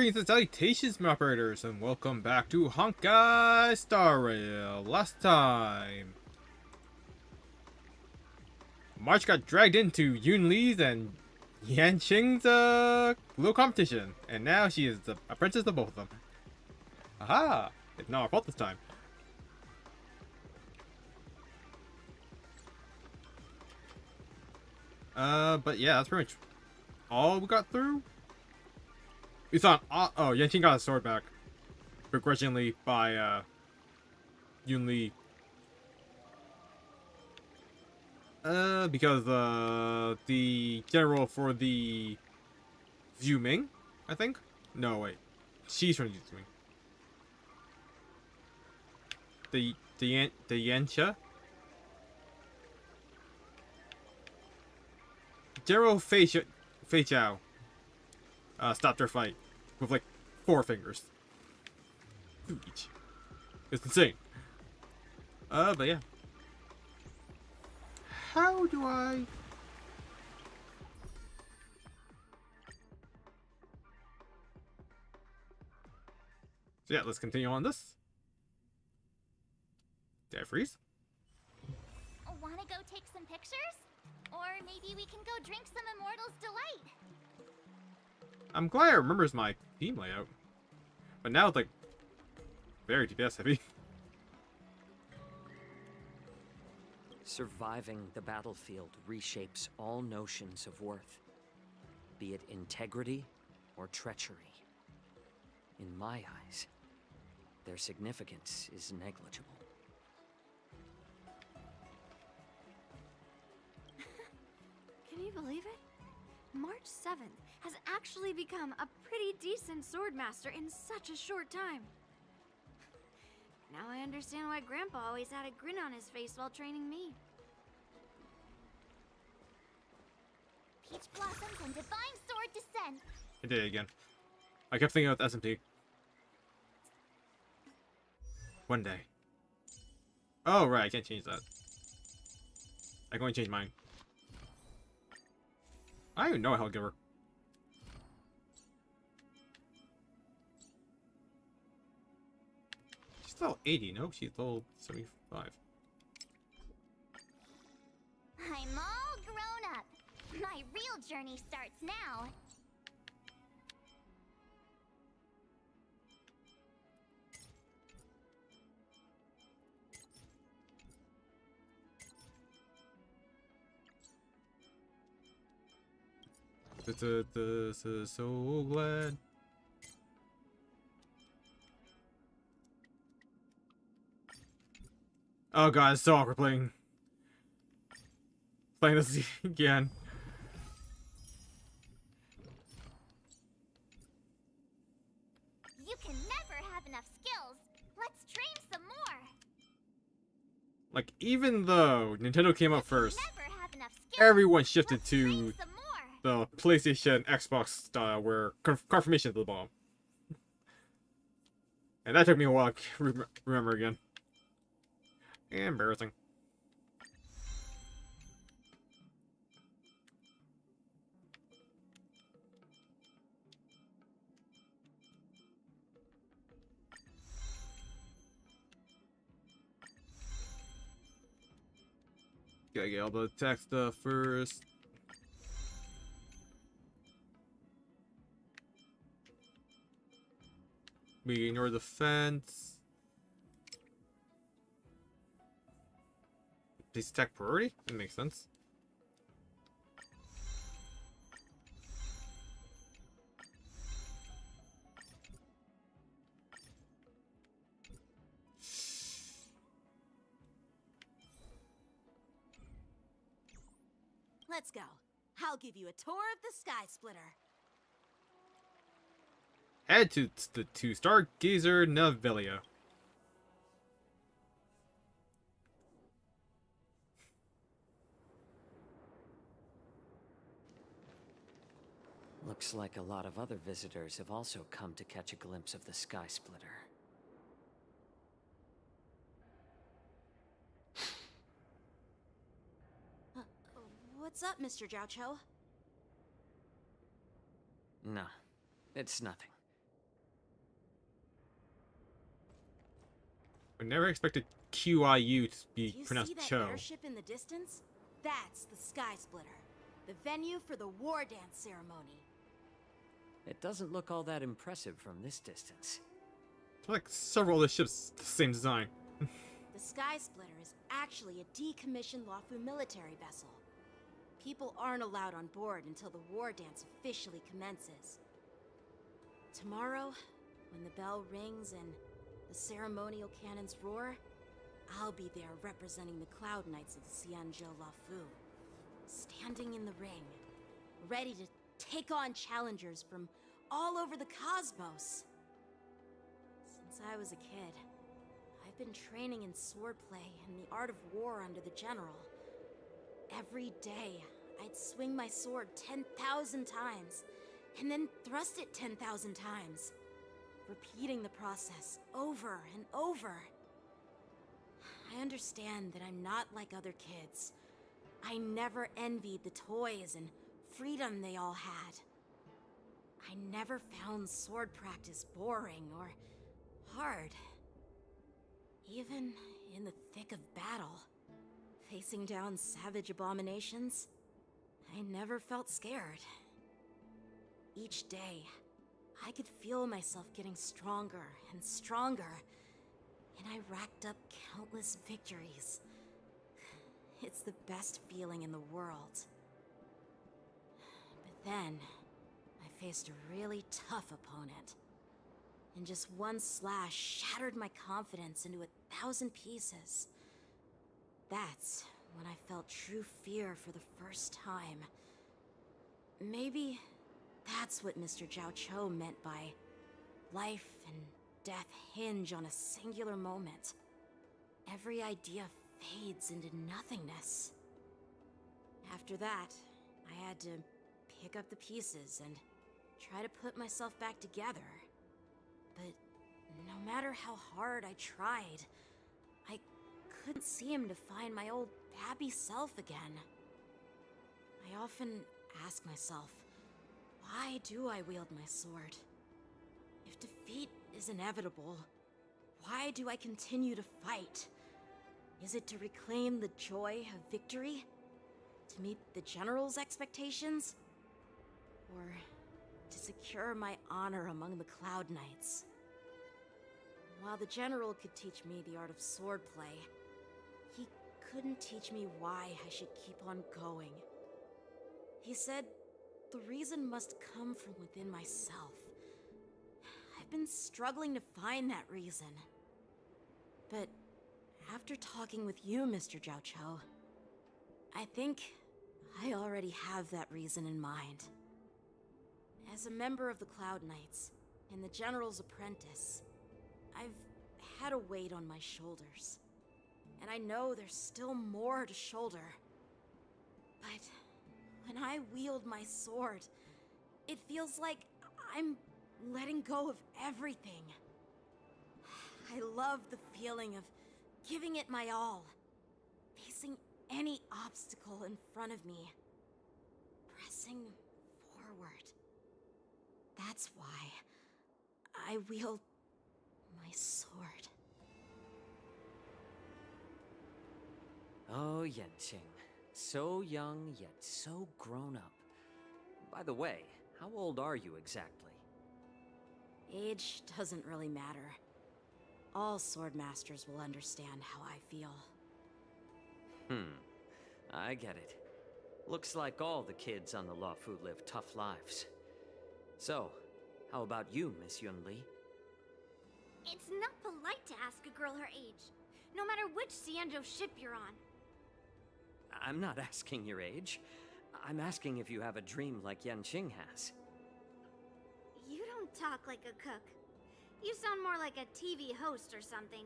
Greetings and salutations, my operators, and welcome back to Honkai Star Rail. Last time, March got dragged into Yun Li's and Yan Qing's little competition, and now she is the apprentice of both of them. Aha! It's not our fault this time. But yeah, that's pretty much all we got through. We thought, oh, Yan Qing got his sword back begrudgingly by Yun Li. Because the general for the Zhu Ming, I think. No, wait, she's from Zhu Ming. The Yancha. General Fei Chao stopped their fight with like 4 fingers. 2 each. It's insane. But yeah. How do I... So yeah, let's continue on this. Did I freeze? Wanna go take some pictures? Or maybe we can go drink some Immortal's Delight. I'm glad I remembers my team layout. But now it's like very DPS heavy. Surviving the battlefield reshapes all notions of worth, be it integrity or treachery. In my eyes, their significance is negligible. Can you believe it? March 7th has actually become a pretty decent swordmaster in such a short time. Now I understand why Grandpa always had a grin on his face while training me. Peach Blossoms and Divine Sword Descent. I did it again. I kept thinking about SMT. One day. Oh, right, I can't change that. I can only change mine. I don't even know how to give her. She's still 80, no? She's still 75. I'm all grown up. My real journey starts now. This is so glad. Oh god, it's so awkward playing this again. You can never have enough skills. Let's train some more. Like, even though Nintendo came up first, Never have enough skills. everyone shifted Let's to train some more. the PlayStation, Xbox style, where confirmation is the bomb. And that took me a while to remember again. Embarrassing. Gotta get all the attack stuff first. We ignore the fence. Please attack priority? That makes sense. Let's go. I'll give you a tour of the Sky Splitter. Head to Stargazer Nevelia. Looks like a lot of other visitors have also come to catch a glimpse of the Sky Splitter. What's up, Mr. Jiaoqiu? No, it's nothing. I never expected QIU to be Do you pronounced see that Cho. airship in the distance? That's the Sky Splitter, the venue for the war dance ceremony. It doesn't look all that impressive from this distance. It's like several other ships the same design. The Sky Splitter is actually a decommissioned Lawfu military vessel. People aren't allowed on board until the war dance officially commences. Tomorrow, when the bell rings and the ceremonial cannons roar, I'll be there representing the Cloud Knights of Xianzhou Lawfu, standing in the ring, ready to take on challengers from all over the cosmos. Since I was a kid, I've been training in swordplay and the art of war under the general. Every day, I'd swing my sword 10,000 times, and then thrust it 10,000 times, repeating the process over and over. I understand that I'm not like other kids. I never envied the toys and freedom they all had. I never found sword practice boring or hard. Even in the thick of battle, facing down savage abominations, I never felt scared. Each day, I could feel myself getting stronger and stronger, and I racked up countless victories. It's the best feeling in the world. But then, I faced a really tough opponent, and just one slash shattered my confidence into 1,000 pieces. That's when I felt true fear for the first time. Maybe that's what Mr. Zhao Cho meant by life and death hinge on a singular moment. Every idea fades into nothingness. After that, I had to pick up the pieces and try to put myself back together. But no matter how hard I tried, I couldn't seem to find my old happy self again. I often ask myself, why do I wield my sword? If defeat is inevitable, why do I continue to fight? Is it to reclaim the joy of victory? To meet the General's expectations? Or to secure my honor among the Cloud Knights? While the General could teach me the art of swordplay, he couldn't teach me why I should keep on going. He said the reason must come from within myself. I've been struggling to find that reason. But after talking with you, Mr. Zhao Cho, I think I already have that reason in mind. As a member of the Cloud Knights and the General's apprentice, I've had a weight on my shoulders. And I know there's still more to shoulder. But when I wield my sword, it feels like I'm letting go of everything. I love the feeling of giving it my all, facing any obstacle in front of me, pressing forward. That's why I wield my sword. Oh, Yanqing. So young, yet so grown up. By the way, how old are you exactly? Age doesn't really matter. All sword masters will understand how I feel. I get it. Looks like all the kids on the Lawfu live tough lives. So, how about you, Miss Yunli? It's not polite to ask a girl her age, no matter which Xianzhou ship you're on. I'm not asking your age. I'm asking if you have a dream like Yanqing has. You don't talk like a cook. You sound more like a TV host or something.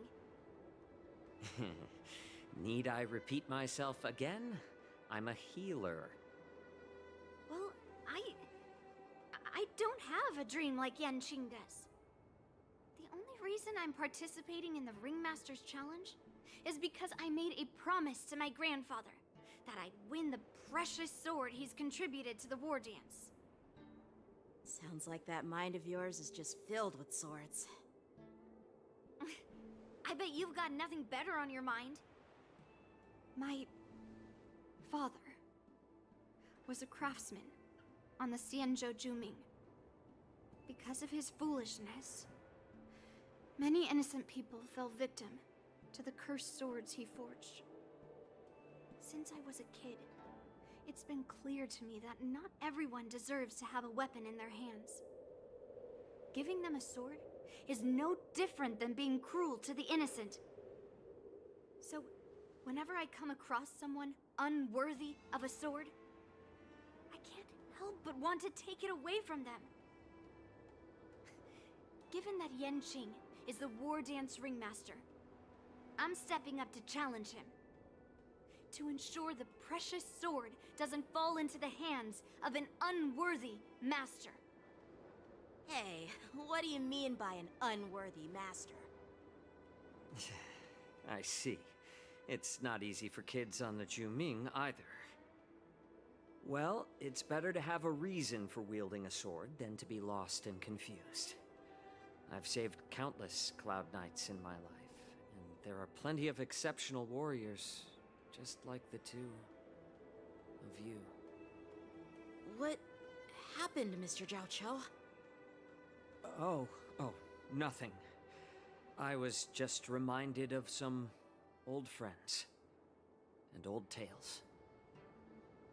Need I repeat myself again? I'm a healer. Well, I don't have a dream like Yanqing does. The only reason I'm participating in the Ringmaster's Challenge is because I made a promise to my grandfather that I'd win the precious sword he's contributed to the war dance. Sounds like that mind of yours is just filled with swords. I bet you've got nothing better on your mind. My father was a craftsman on the Xianzhou Juming. Because of his foolishness, many innocent people fell victim to the cursed swords he forged. Since I was a kid, it's been clear to me that not everyone deserves to have a weapon in their hands. Giving them a sword is no different than being cruel to the innocent. So, whenever I come across someone unworthy of a sword, I can't help but want to take it away from them. Given that Yanqing is the war dance ringmaster, I'm stepping up to challenge him. To ensure the precious sword doesn't fall into the hands of an unworthy master. Hey, what do you mean by an unworthy master? I see. It's not easy for kids on the Juming either. Well, it's better to have a reason for wielding a sword than to be lost and confused. I've saved countless Cloud Knights in my life, and there are plenty of exceptional warriors, just like the two of you. What happened, Mr. Zhao Cho? Oh, nothing. I was just reminded of some old friends and old tales.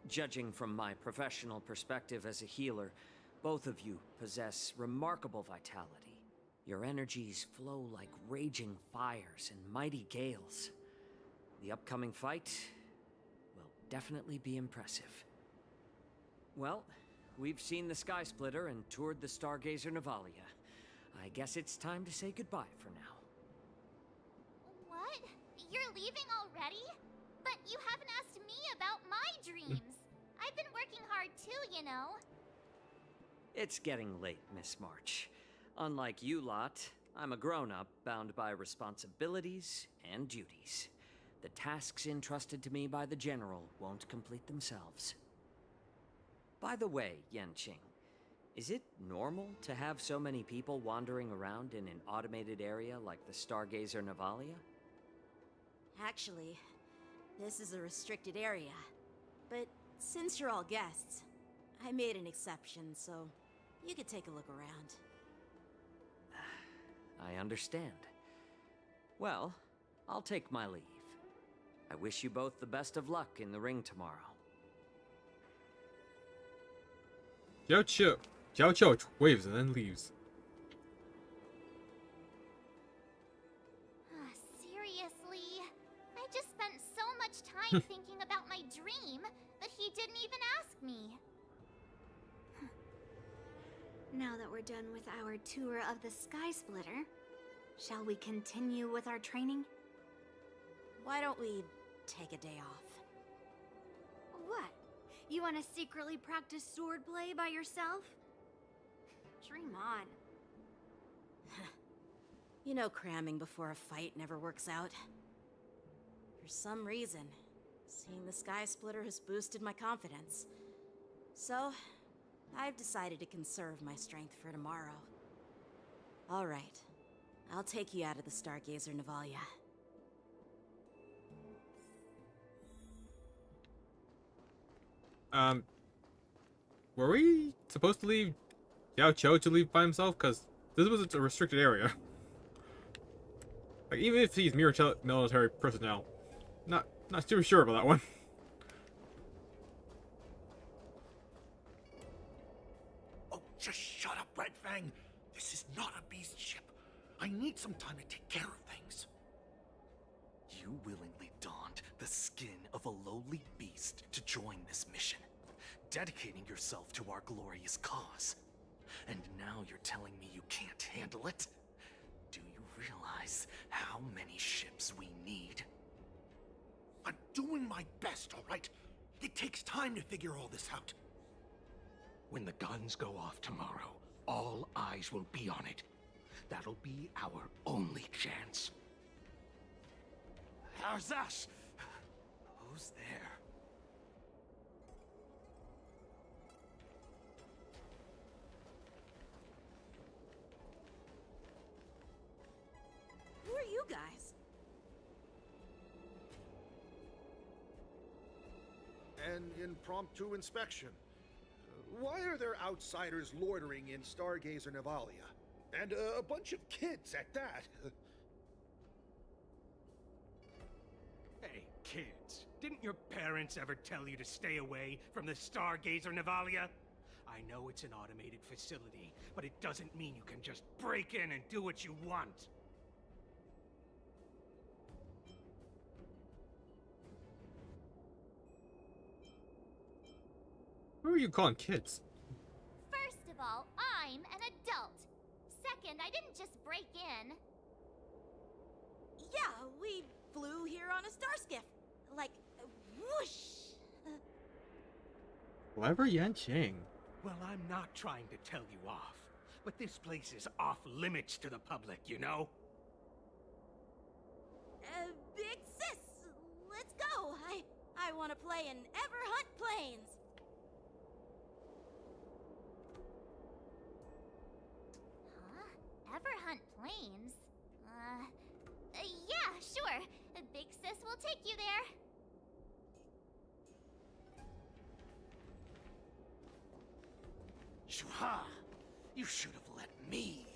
Judging from my professional perspective as a healer, both of you possess remarkable vitality. Your energies flow like raging fires and mighty gales. The upcoming fight will definitely be impressive. Well, we've seen the Sky Splitter and toured the Stargazer Navalia. I guess it's time to say goodbye for now. What? You're leaving already? But you haven't asked me about my dreams. I've been working hard too, you know. It's getting late, Miss March. Unlike you lot, I'm a grown-up bound by responsibilities and duties. The tasks entrusted to me by the General won't complete themselves. By the way, Yanqing, is it normal to have so many people wandering around in an automated area like the Stargazer Navalia? Actually, this is a restricted area. But since you're all guests, I made an exception, so you could take a look around. I understand. Well, I'll take my leave. I wish you both the best of luck in the ring tomorrow. Xiao Qiu waves and then leaves. Seriously? I just spent so much time thinking about my dream that he didn't even ask me. Now that we're done with our tour of the Sky Splitter, shall we continue with our training? Why don't we take a day off? What? You want to secretly practice swordplay by yourself? Dream on. You know cramming before a fight never works out. For some reason, seeing the Sky Splitter has boosted my confidence. So, I've decided to conserve my strength for tomorrow. Alright, I'll take you out of the Stargazer Navalia. Were we supposed to leave Xiao Qiu to leave by himself? Because this was a restricted area. Like, even if he's military personnel, not too sure about that one. Oh, just shut up, Red Fang. This is not a beast ship. I need some time to take care of things. You willingly donned the skin of a lowly beast to join this mission, dedicating yourself to our glorious cause. And now you're telling me you can't handle it? Do you realize how many ships we need? I'm doing my best, all right? It takes time to figure all this out. When the guns go off tomorrow, all eyes will be on it. That'll be our only chance. How's that? Who's there? Who are you guys? an impromptu inspection. Why are there outsiders loitering in Stargazer Navalia? And a bunch of kids at that. Hey, kids, didn't your parents ever tell you to stay away from the Stargazer Navalia? I know it's an automated facility, but it doesn't mean you can just break in and do what you want. Who are you calling kids? First of all, I'm an adult. Second, I didn't just break in. Yeah, we flew here on a star skiff. Like, whoosh! Clever Yanqing. Well, I'm not trying to tell you off, but this place is off limits to the public, you know? Big sis, let's go. I want to play in Everhunt Plains. Huh? Everhunt Plains? Yeah, sure. Big Sis will take you there. Shuha! You should have let me.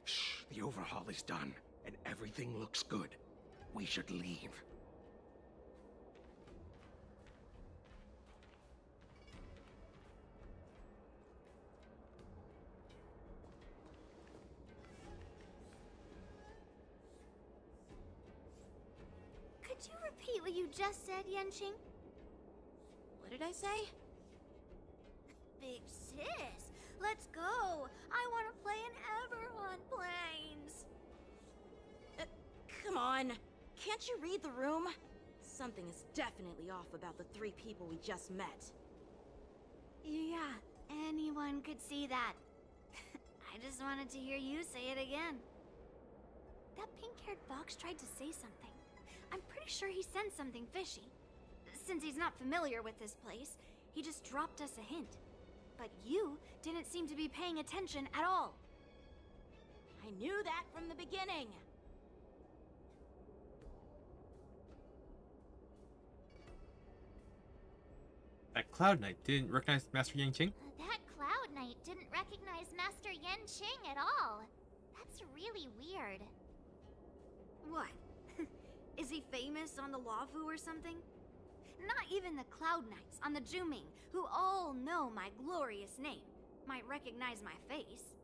Shh, the overhaul is done, and everything looks good. We should leave. Could you repeat what you just said, Yanqing? What did I say? Big sis, let's go. I want to play in Everhunt Plains. Come on. Can't you read the room? Something is definitely off about the 3 people we just met. Yeah, anyone could see that. I just wanted to hear you say it again. That pink-haired fox tried to say something. I'm pretty sure he sensed something fishy. Since he's not familiar with this place, he just dropped us a hint. But you didn't seem to be paying attention at all. I knew that from the beginning. That Cloud Knight didn't recognize Master Yanqing? That Cloud Knight didn't recognize Master Yanqing at all. That's really weird. What? Is he famous on the Lavu or something? Not even the Cloud Knights on the Juming, who all know my glorious name, might recognize my face.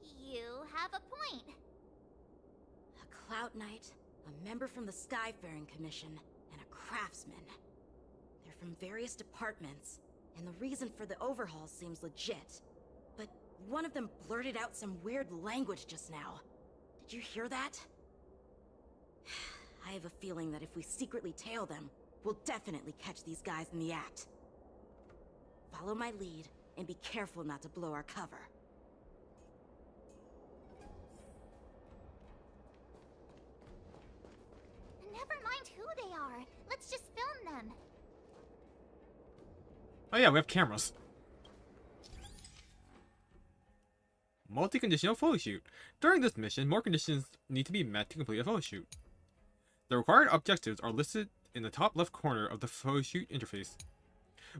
You have a point. A Cloud Knight, a member from the Skyfaring Commission, and a craftsman. They're from various departments, and the reason for the overhaul seems legit. But one of them blurted out some weird language just now. Did you hear that? I have a feeling that if we secretly tail them, we'll definitely catch these guys in the act. Follow my lead, and be careful not to blow our cover. Never mind who they are. Let's just film them. Oh yeah, we have cameras. Multi-conditional photo shoot. During this mission, more conditions need to be met to complete a photo shoot. The required objectives are listed in the top left corner of the photo shoot interface.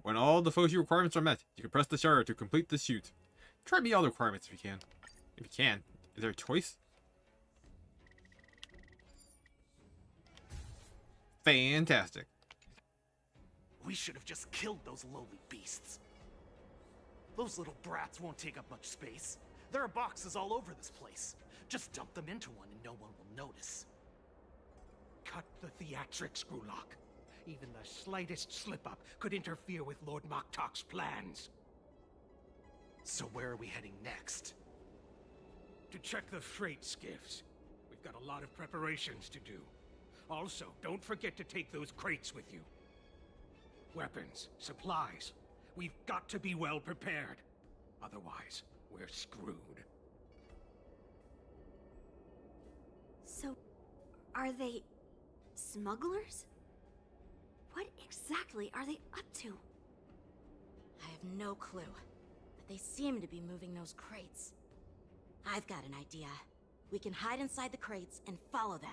When all the photo shoot requirements are met, you can press the shutter to complete the shoot. Try to meet all the requirements if you can. If you can. Is there a choice? Fantastic. We should have just killed those lowly beasts. Those little brats won't take up much space. There are boxes all over this place. Just dump them into one and no one will notice. Cut the theatrics, Grulok. Even the slightest slip-up could interfere with Lord Moktok's plans. So where are we heading next? To check the freight skiffs. We've got a lot of preparations to do. Also, don't forget to take those crates with you. Weapons, supplies. We've got to be well prepared. Otherwise, we're screwed. So, are they smugglers? What exactly are they up to? I have no clue, but they seem to be moving those crates. I've got an idea. We can hide inside the crates and follow them.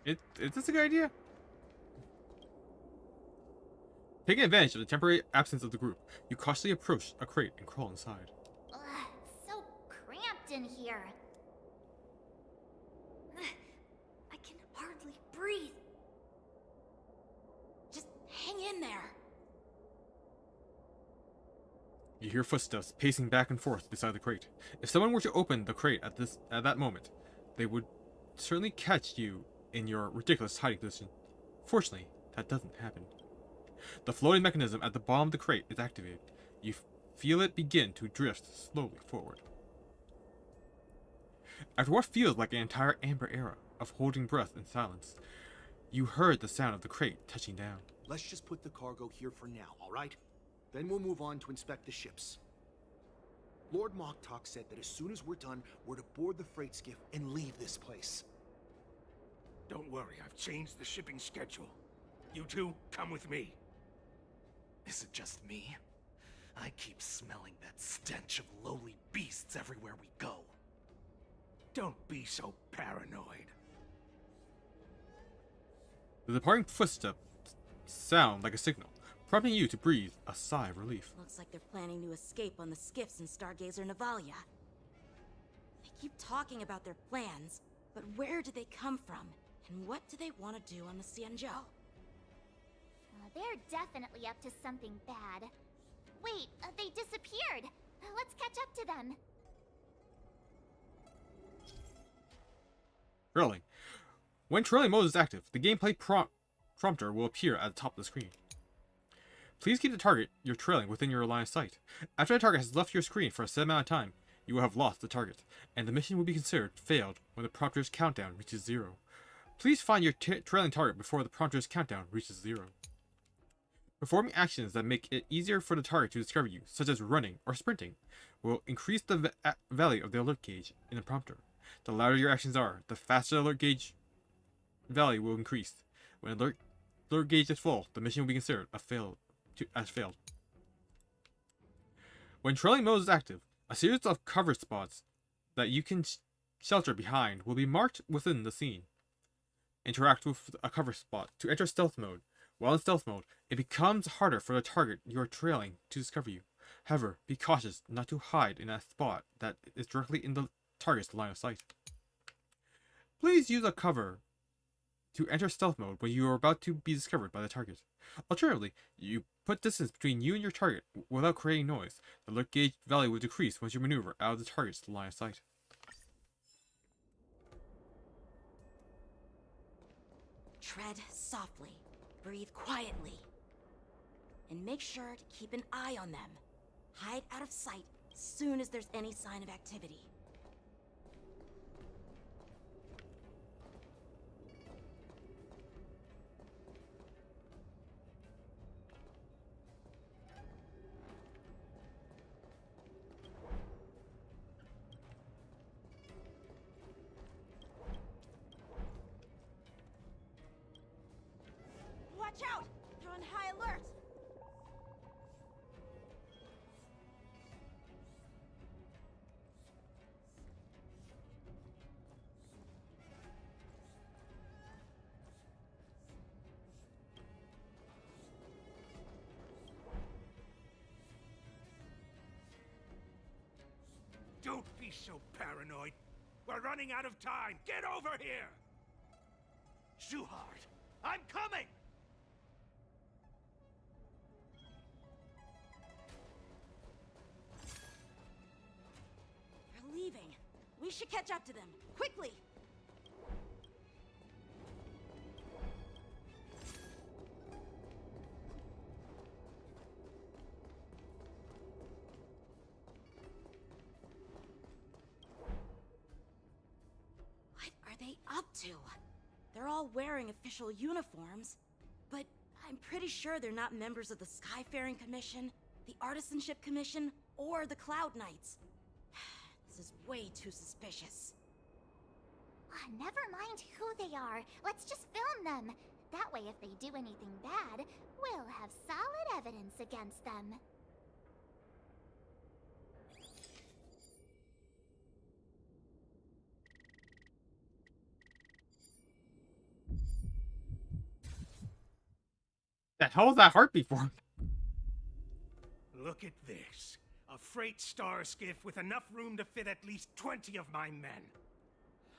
Is this a good idea? Taking advantage of the temporary absence of the group, you cautiously approach a crate and crawl inside. Ugh, so cramped in here. I can hardly breathe. Just hang in there. You hear footsteps pacing back and forth beside the crate. If someone were to open the crate at that moment, they would certainly catch you in your ridiculous hiding position. Fortunately, that doesn't happen. The floating mechanism at the bottom of the crate is activated. You feel it begin to drift slowly forward. After what feels like an entire amber era of holding breath in silence, you heard the sound of the crate touching down. Let's just put the cargo here for now, all right? Then we'll move on to inspect the ships. Lord Moktok said that as soon as we're done, we're to board the freight skiff and leave this place. Don't worry, I've changed the shipping schedule. You two, come with me. Is it just me? I keep smelling that stench of lowly beasts everywhere we go. Don't be so paranoid. The departing footsteps sound like a signal, prompting you to breathe a sigh of relief. Looks like they're planning to escape on the skiffs in Stargazer Navalia. They keep talking about their plans, but where do they come from? And what do they want to do on the Xianzhou? They're definitely up to something bad. Wait, they disappeared. Let's catch up to them. Trailing. When trailing mode is active, the gameplay prompter will appear at the top of the screen. Please keep the target you're trailing within your line of sight. After the target has left your screen for a set amount of time, you will have lost the target, and the mission will be considered failed when the prompter's countdown reaches 0. Please find your trailing target before the prompter's countdown reaches 0. Performing actions that make it easier for the target to discover you, such as running or sprinting, will increase the value of the alert gauge in the prompter. The louder your actions are, the faster the alert gauge value will increase. When alert gauge is full, the mission will be considered as failed. When trailing mode is active, a series of cover spots that you can shelter behind will be marked within the scene. Interact with a cover spot to enter stealth mode. While in stealth mode, it becomes harder for the target you are trailing to discover you. However, be cautious not to hide in a spot that is directly in the target's line of sight. Please use a cover to enter stealth mode when you are about to be discovered by the target. Alternatively, you put distance between you and your target without creating noise. The alert gauge value will decrease once you maneuver out of the target's line of sight. Tread softly, breathe quietly, and make sure to keep an eye on them. Hide out of sight as soon as there's any sign of activity. Watch out! They're on high alert! Don't be so paranoid. We're running out of time. Get over here! Shuhard, I'm coming! They're leaving. We should catch up to them. Quickly! What are they up to? They're all wearing official uniforms, but I'm pretty sure they're not members of the Skyfaring Commission, the Artisanship Commission, or the Cloud Knights. This is way too suspicious. Never mind who they are. Let's just film them. That way, if they do anything bad, we'll have solid evidence against them. The hell is that heartbeat for? Look at this. A freight star skiff with enough room to fit at least 20 of my men.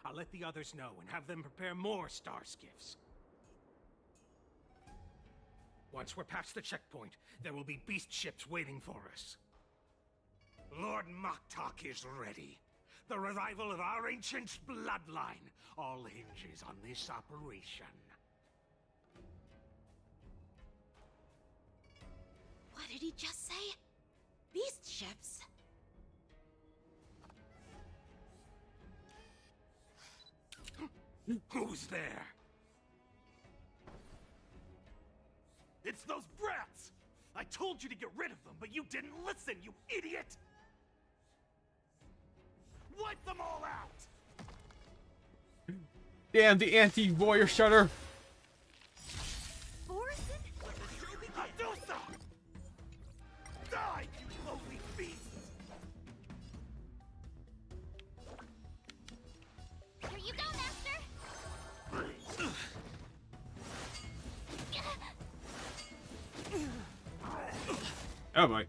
I'll let the others know and have them prepare more star skiffs. Once we're past the checkpoint, there will be beast ships waiting for us. Lord Moktok is ready. The revival of our ancient bloodline all hinges on this operation. What did he just say? Beast ships? Who's there? It's those brats! I told you to get rid of them, but you didn't listen, you idiot! Wipe them all out! Damn the anti-warrior shutter. Borison? Adusa! Die, you lowly beasts! Here you go, Master! Oh boy.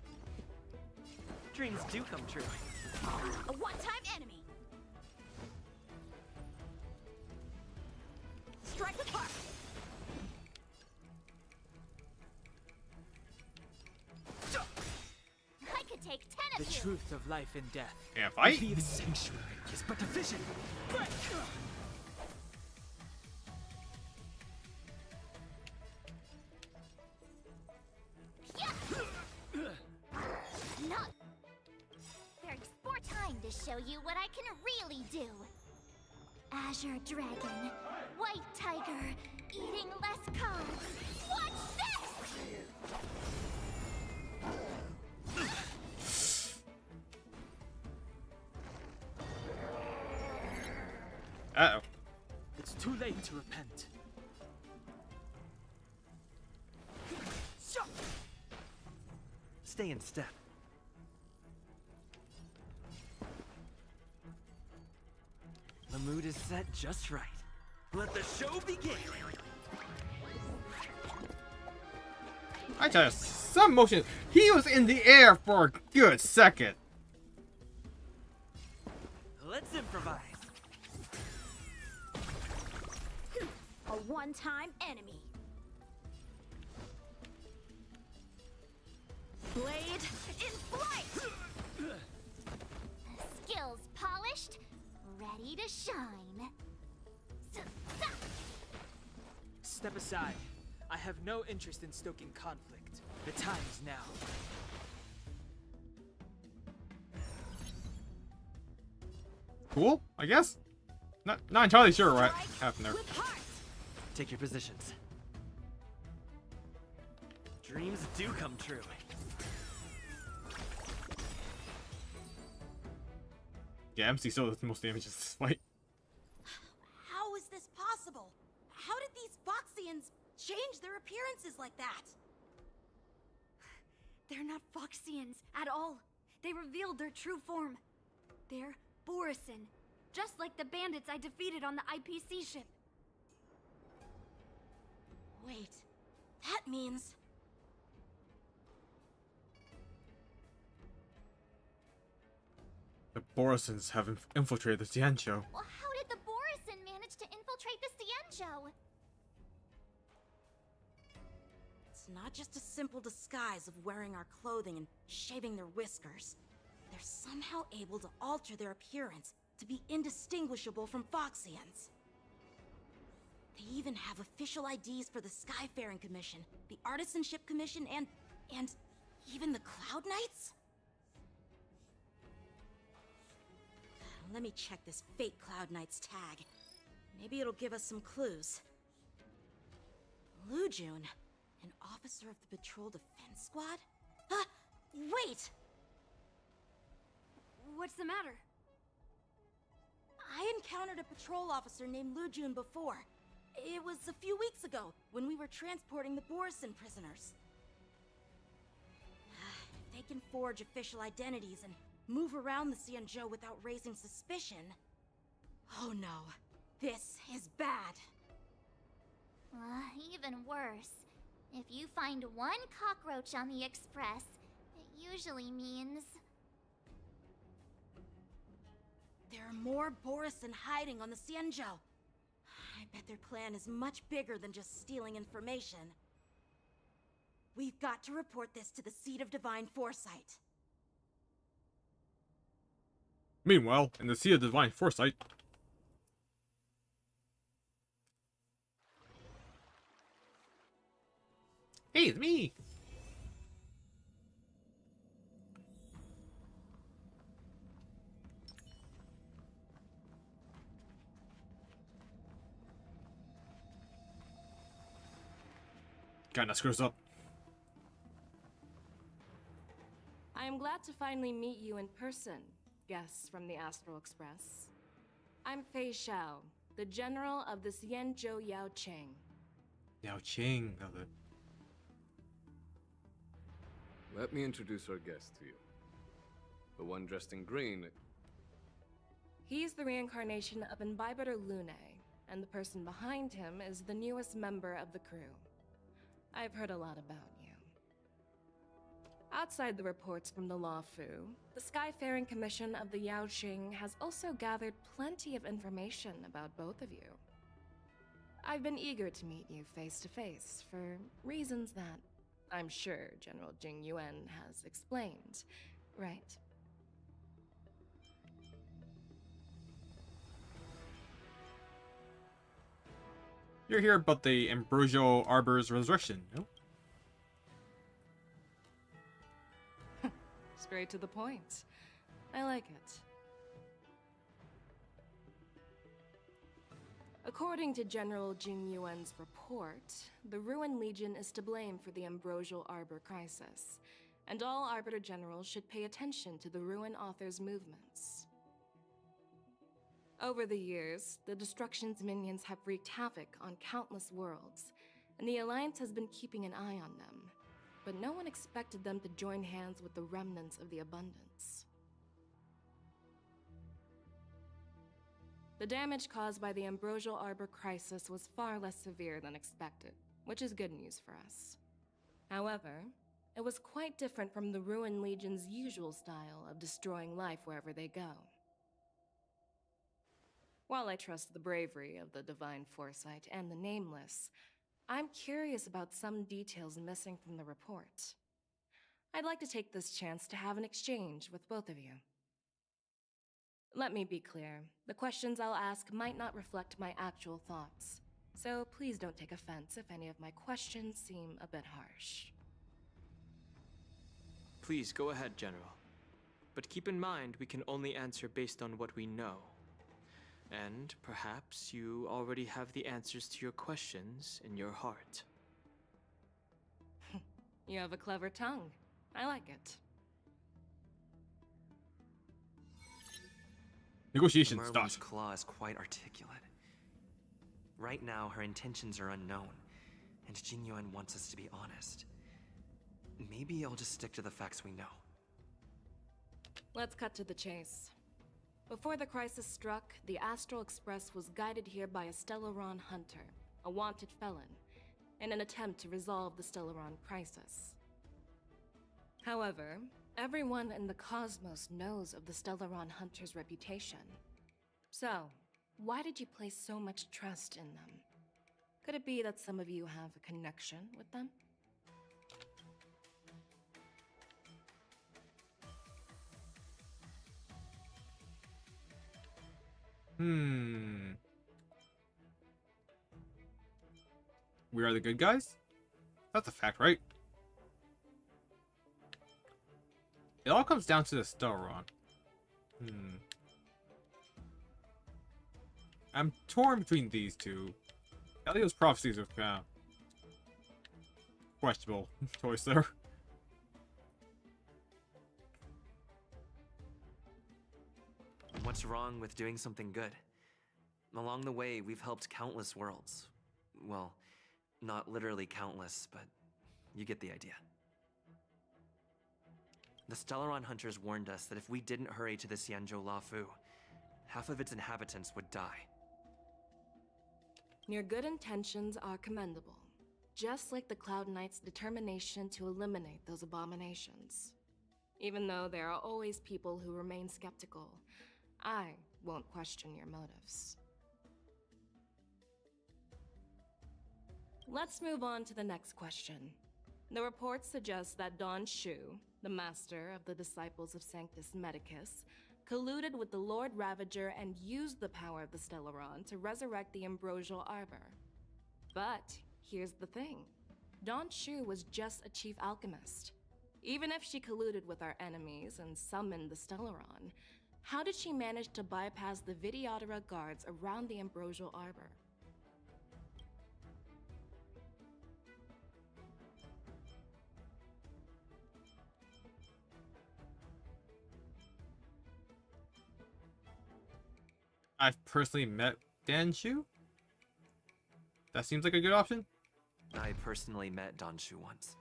Dreams do come true. A one-time enemy. Strike apart. I could take 10 The of you! truth of life and death. Yeah, fight. The sanctuary is but a vision. Not. There's more time to show you what I can really do. Azure Dragon, White Tiger, eating less carbs. Watch this! Uh-oh. It's too late to repent. Stay in step. The mood is set just right. Let the show begin! I tell you, some motion. He was in the air for a good second. Let's improvise. A one-time enemy. Blade in flight! Skills polished, ready to shine. Step aside. I have no interest in stoking conflict. The time is now. Cool, I guess. Not entirely sure what happened there. With heart. Take your positions. Dreams do come true. Yeah, MC still does the most damage in this fight. How is this possible? How did these Foxians change their appearances like that? They're not Foxians at all. They revealed their true form. They're Borison, just like the bandits I defeated on the IPC ship. Wait, that means... The Borisons have infiltrated the Xianzhou. Well, how did the Borison manage to infiltrate the Xianzhou? It's not just a simple disguise of wearing our clothing and shaving their whiskers. They're somehow able to alter their appearance to be indistinguishable from Foxians. They even have official IDs for the Skyfaring Commission, the Artisanship Commission, and even the Cloud Knights? Let me check this fake Cloud Knight's tag. Maybe it'll give us some clues. Lujun, an officer of the Patrol Defense Squad? Wait! What's the matter? I encountered a patrol officer named Lujun before. It was a few weeks ago, when we were transporting the Borison prisoners. If they can forge official identities and move around the Xianzhou without raising suspicion... Oh no, this is bad. Even worse. If you find one cockroach on the express, it usually means... There are more Borisin hiding on the Xianzhou. I bet their plan is much bigger than just stealing information. We've got to report this to the Seat of Divine Foresight. Meanwhile, in the Sea of Divine Foresight, hey, it's me! Kinda screws up. I am glad to finally meet you in person, guests from the Astral Express. I'm Fei Xiao, the general of the Xianzhou Yao Cheng. Yao Ching of it. Let me introduce our guest to you. The one dressed in green. He's the reincarnation of Imbibitor Lune, and the person behind him is the newest member of the crew. I've heard a lot about you. Outside the reports from the Law Fu, the Skyfaring Commission of the Yao Qing has also gathered plenty of information about both of you. I've been eager to meet you face to face for reasons that I'm sure General Jing Yuan has explained, right? You're here about the Ambrosial Arbor's resurrection, no? Straight to the point. I like it. According to General Jing Yuan's report, the Ruin Legion is to blame for the Ambrosial Arbor crisis, and all Arbiter Generals should pay attention to the Ruin Author's movements. Over the years, the Destruction's minions have wreaked havoc on countless worlds, and the Alliance has been keeping an eye on them, but no one expected them to join hands with the remnants of the Abundance. The damage caused by the Ambrosial Arbor crisis was far less severe than expected, which is good news for us. However, it was quite different from the Ruin Legion's usual style of destroying life wherever they go. While I trust the bravery of the Divine Foresight and the Nameless, I'm curious about some details missing from the report. I'd like to take this chance to have an exchange with both of you. Let me be clear, the questions I'll ask might not reflect my actual thoughts, so please don't take offense if any of my questions seem a bit harsh. Please go ahead, General. But keep in mind we can only answer based on what we know. And perhaps you already have the answers to your questions in your heart. You have a clever tongue. I like it. Negotiation Merlin's stop. claw is quite articulate. Right now, her intentions are unknown, and Jing Yuan wants us to be honest. Maybe I'll just stick to the facts we know. Let's cut to the chase. Before the crisis struck, the Astral Express was guided here by a Stellaron hunter, a wanted felon, in an attempt to resolve the Stellaron crisis. However, everyone in the cosmos knows of the Stellaron hunter's reputation. So, why did you place so much trust in them? Could it be that some of you have a connection with them? We are the good guys? That's a fact, right? It all comes down to the Stellaron. I'm torn between these two. Elio's prophecies are kind of questionable choice there. What's wrong with doing something good? Along the way, we've helped countless worlds. Well, not literally countless, but you get the idea. The Stellaron hunters warned us that if we didn't hurry to the Xianzhou Lafu, half of its inhabitants would die. Your good intentions are commendable. just like the Cloud Knight's determination to eliminate those abominations. Even though there are always people who remain skeptical, I won't question your motives. Let's move on to the next question. The report suggests that Don Shu, the master of the Disciples of Sanctus Medicus, colluded with the Lord Ravager and used the power of the Stellaron to resurrect the Ambrosial Arbor. But here's the thing. Don Shu was just a chief alchemist. Even if she colluded with our enemies and summoned the Stellaron, how did she manage to bypass the Videodora guards around the Ambrosial Arbor? I've personally met Dan Shu. That seems like a good option. I personally met Don Shu once.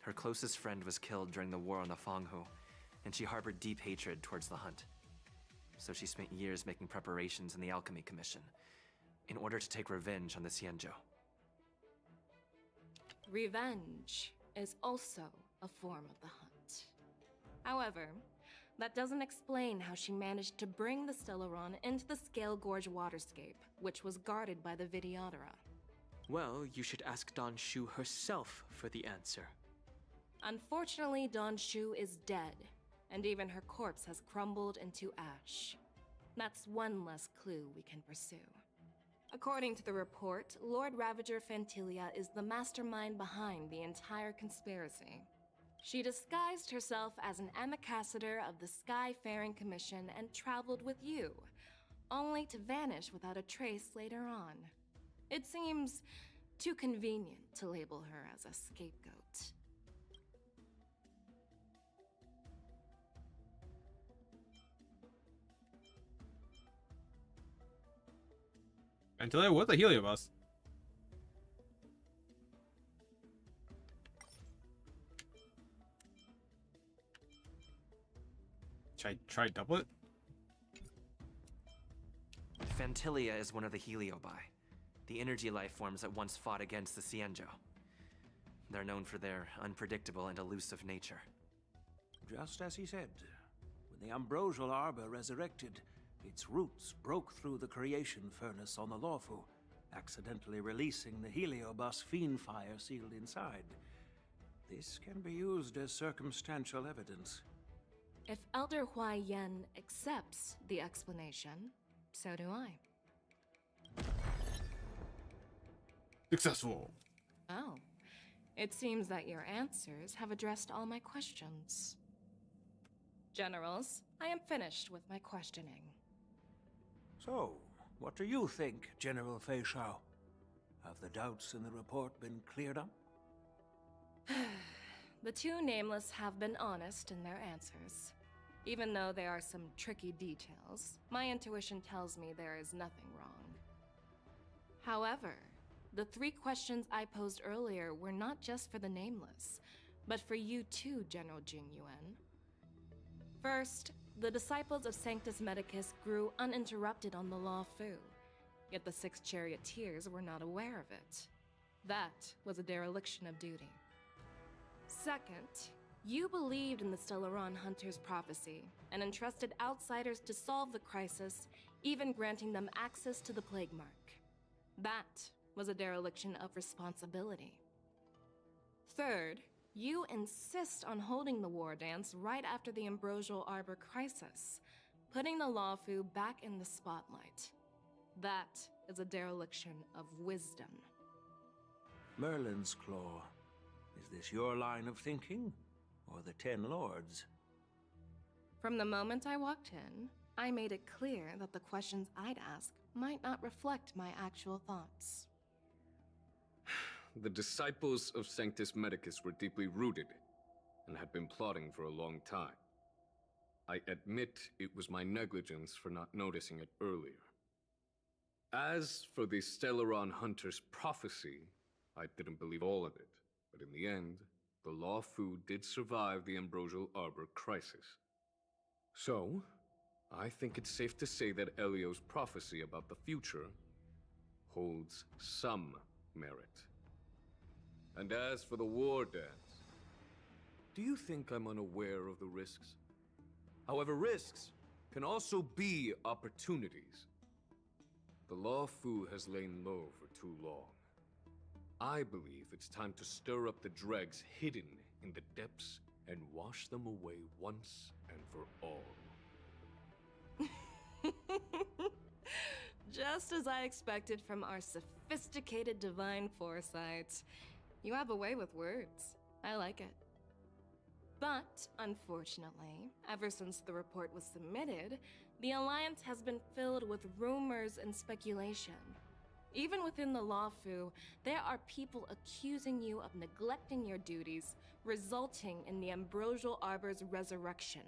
Her closest friend was killed during the war on the Fanghu, and she harbored deep hatred towards the Hunt. So she spent years making preparations in the Alchemy Commission, in order to take revenge on the Xianzhou. Revenge is also a form of the Hunt. However, that doesn't explain how she managed to bring the Stellaron into the Scale Gorge waterscape, which was guarded by the Videodora. Well, you should ask Don Shu herself for the answer. Unfortunately, Don Shu is dead, and even her corpse has crumbled into ash. That's one less clue we can pursue. According to the report, Lord Ravager Fantilia is the mastermind behind the entire conspiracy. She disguised herself as an ambassador of the Skyfaring Commission and traveled with you, only to vanish without a trace later on. It seems too convenient to label her as a scapegoat. Until it was a Heliobus. Should I try double it? Fantilia is one of the Heliobi, the energy life forms that once fought against the Xianzhou. They're known for their unpredictable and elusive nature. Just as he said, when the Ambrosial Arbor resurrected, its roots broke through the creation furnace on the Lawfu, accidentally releasing the Heliobus fiend fire sealed inside. This can be used as circumstantial evidence. If Elder Huai Yen accepts the explanation, so do I. Successful. Oh, it seems that your answers have addressed all my questions. Generals, I am finished with my questioning. So, what do you think, General Fei Shao? Have the doubts in the report been cleared up? The two nameless have been honest in their answers. Even though there are some tricky details, my intuition tells me there is nothing wrong. However, the three questions I posed earlier were not just for the nameless, but for you too, General Jing Yuan. First, the disciples of Sanctus Medicus grew uninterrupted on the Law Fu, yet the six charioteers were not aware of it. That was a dereliction of duty. Second, you believed in the Stellaron Hunter's prophecy and entrusted outsiders to solve the crisis, even granting them access to the Plague Mark. That was a dereliction of responsibility. Third, you insist on holding the war dance right after the Ambrosial Arbor crisis, putting the Lawfu back in the spotlight. That is a dereliction of wisdom. Merlin's Claw. Is this your line of thinking, or the Ten Lords? From the moment I walked in, I made it clear that the questions I'd ask might not reflect my actual thoughts. The disciples of Sanctus Medicus were deeply rooted and had been plotting for a long time. I admit it was my negligence for not noticing it earlier. As for the Stellaron Hunter's prophecy, I didn't believe all of it, but in the end, the Law Fu did survive the Ambrosial Arbor crisis. So, I think it's safe to say that Elio's prophecy about the future holds some merit. And as for the war dance, do you think I'm unaware of the risks? However, risks can also be opportunities. The Law Fu has lain low for too long. I believe it's time to stir up the dregs hidden in the depths and wash them away once and for all. Just as I expected from our sophisticated divine foresight. You have a way with words. I like it. But, unfortunately, ever since the report was submitted, the Alliance has been filled with rumors and speculation. Even within the Law Fu, there are people accusing you of neglecting your duties, resulting in the Ambrosial Arbor's resurrection.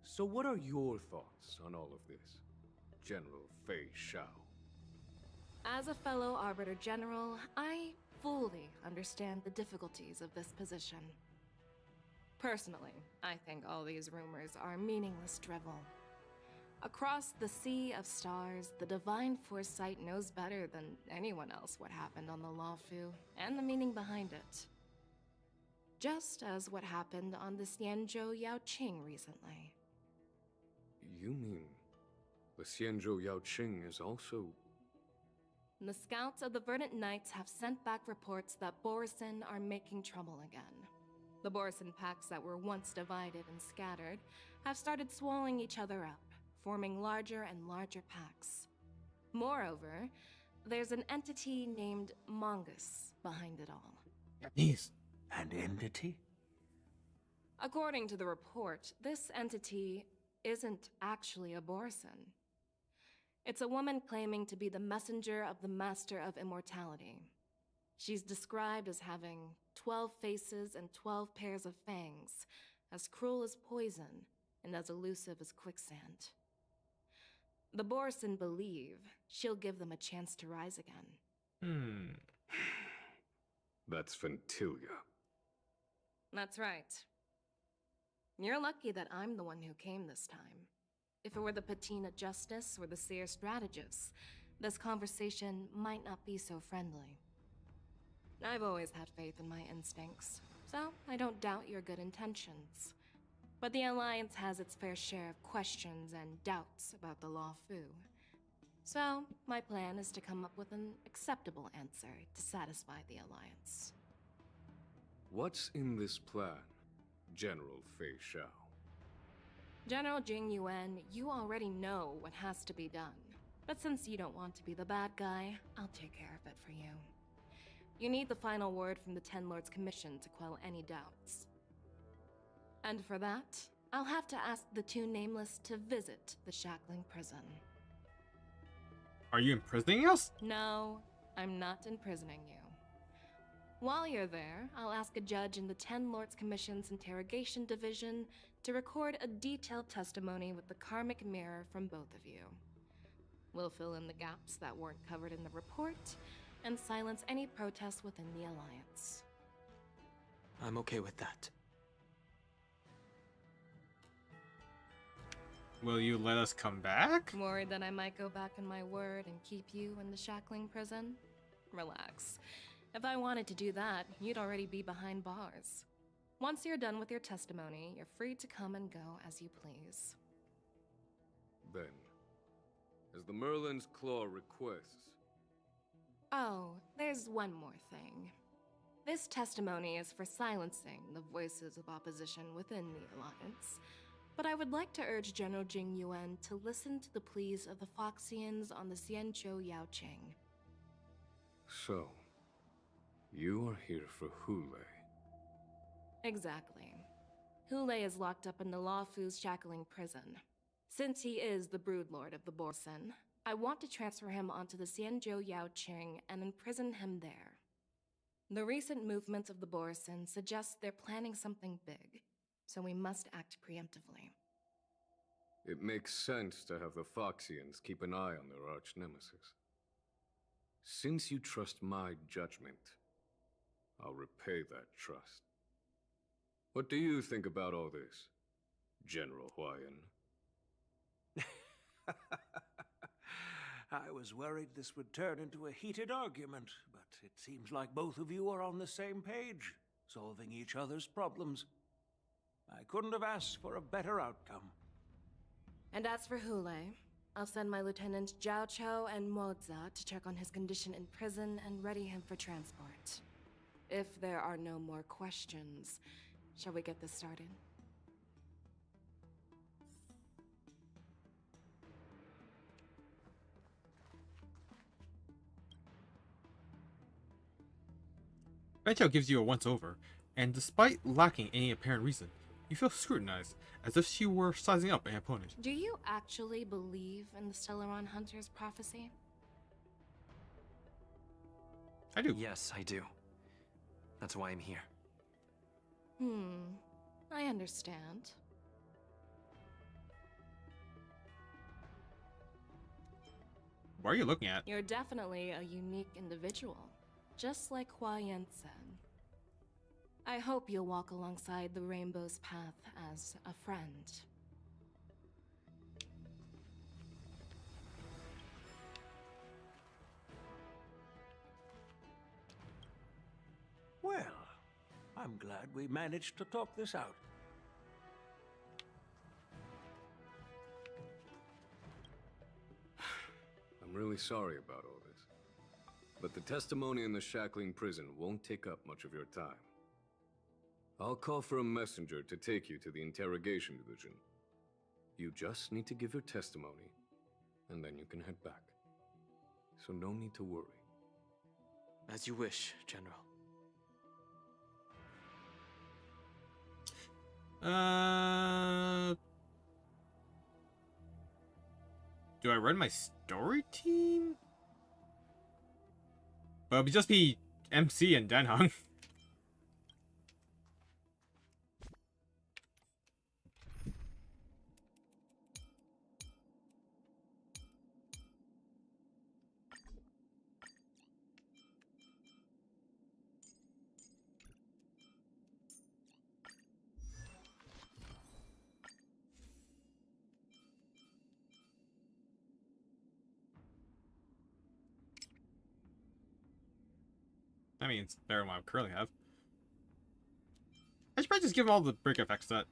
So what are your thoughts on all of this, General Fei Shao? As a fellow Arbiter General, I fully understand the difficulties of this position. Personally, I think all these rumors are meaningless drivel. Across the sea of stars, the Divine Foresight knows better than anyone else what happened on the Law Fu and the meaning behind it. Just as what happened on the Xianzhou Yaoqing recently. You mean the Xianzhou Yaoqing is also... The scouts of the Verdant Knights have sent back reports that Borisin are making trouble again. The Borisin packs that were once divided and scattered have started swallowing each other up, forming larger and larger packs. Moreover, there's an entity named Mongoose behind it all. Japanese. An entity? According to the report, this entity isn't actually a Borisin. It's a woman claiming to be the messenger of the Master of Immortality. She's described as having 12 faces and 12 pairs of fangs, as cruel as poison, and as elusive as quicksand. The Borisin believe she'll give them a chance to rise again. That's Ventilia. That's right. You're lucky that I'm the one who came this time. If it were the Patina Justice or the Seer Strategist, this conversation might not be so friendly. I've always had faith in my instincts, so I don't doubt your good intentions. But the Alliance has its fair share of questions and doubts about the Law Fu. So, my plan is to come up with an acceptable answer to satisfy the Alliance. What's in this plan, General Fei Shao? General Jing Yuan, you already know what has to be done. But since you don't want to be the bad guy, I'll take care of it for you. You need the final word from the Ten Lords Commission to quell any doubts. And for that, I'll have to ask the two Nameless to visit the Shackling Prison. Are you imprisoning us? No, I'm not imprisoning you. While you're there, I'll ask a judge in the Ten Lords Commission's Interrogation Division to record a detailed testimony with the karmic mirror from both of you. We'll fill in the gaps that weren't covered in the report, and silence any protests within the Alliance. I'm okay with that. Will you let us come back? Worried that I might go back on my word and keep you in the Shackling Prison? Relax. If I wanted to do that, you'd already be behind bars. Once you're done with your testimony, you're free to come and go as you please. Then, as the Merlin's Claw requests... Oh, there's one more thing. This testimony is for silencing the voices of opposition within the Alliance, but I would like to urge General Jing Yuan to listen to the pleas of the Foxians on the Xianzhou Yaoqing. So, you are here for Hule. Exactly. Hule is locked up in the Law Fu's Shackling Prison. Since he is the Broodlord of the Borisin, I want to transfer him onto the Xianzhou Yaoqing and imprison him there. The recent movements of the Borisin suggest they're planning something big, so we must act preemptively. It makes sense to have the Foxians keep an eye on their arch-nemesis. Since you trust my judgment, I'll repay that trust. What do you think about all this, General Huayan? I was worried this would turn into a heated argument, but It seems like both of you are on the same page, solving each other's problems. I couldn't have asked for a better outcome. And as for Hule, I'll send my Lieutenant Jiao Cho and Moza to check on his condition in prison and ready him for transport. If there are no more questions, shall we get this started? Bencho gives you a once-over, and despite lacking any apparent reason, you feel scrutinized, as if she were sizing up an opponent. Do you actually believe in the Stellaron Hunter's prophecy? I do. Yes, I do. That's why I'm here. I understand. What are you looking at? You're definitely a unique individual, just like Hua Yan said. I hope you'll walk alongside the Rainbow's path as a friend. Well, I'm glad we managed to talk this out. I'm really sorry about all this. But the testimony in the shackling prison won't take up much of your time. I'll call for a messenger to take you to the interrogation division. You just need to give your testimony, and then you can head back. So no need to worry. As you wish, General. Do I run my story team? Well, it would just be MC and Denhong. I mean, it's better than what I currently have. I should probably just give him all the break effect set.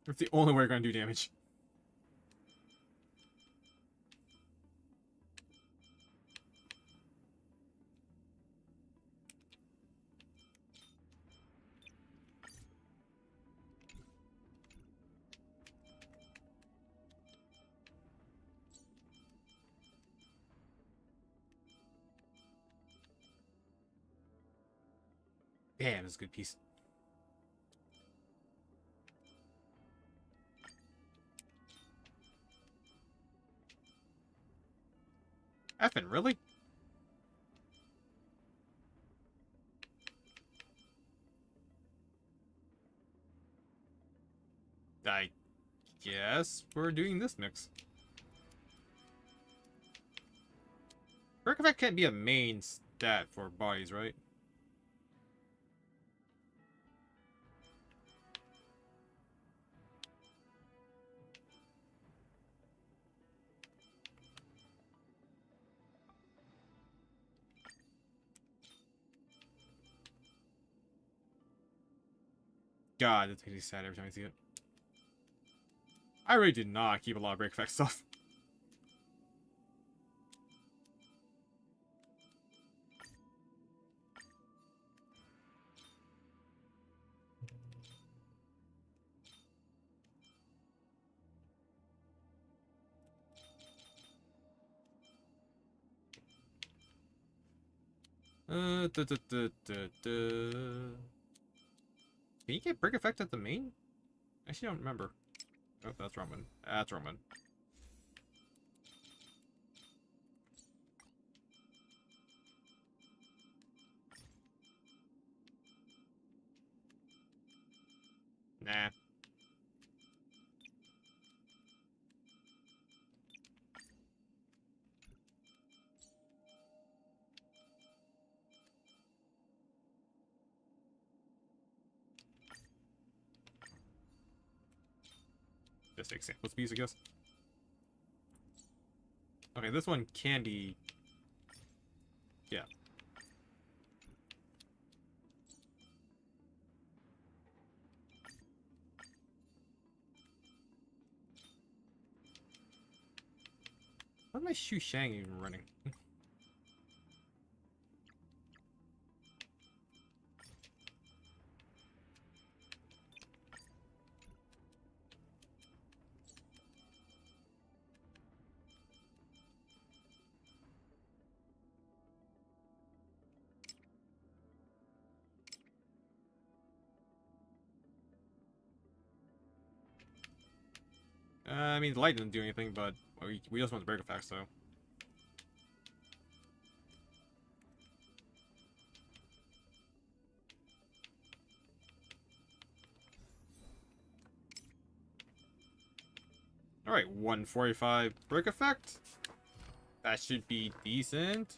It's the only way we're gonna do damage. Damn, that's a good piece. Effing, really? I guess we're doing this mix. Break effect can't be a main stat for bodies, right? God, that makes me sad every time I see it. I really did not keep a lot of break effect stuff. Can you get break effect at the main? I actually don't remember. Oh, that's wrong one. That's wrong one. Nah. Just example piece, I guess. Okay, this one, candy. Yeah. Why am I Shu Shang even running? I mean, the light didn't do anything, but we just want the break effect, so. Alright, 145 break effect. That should be decent.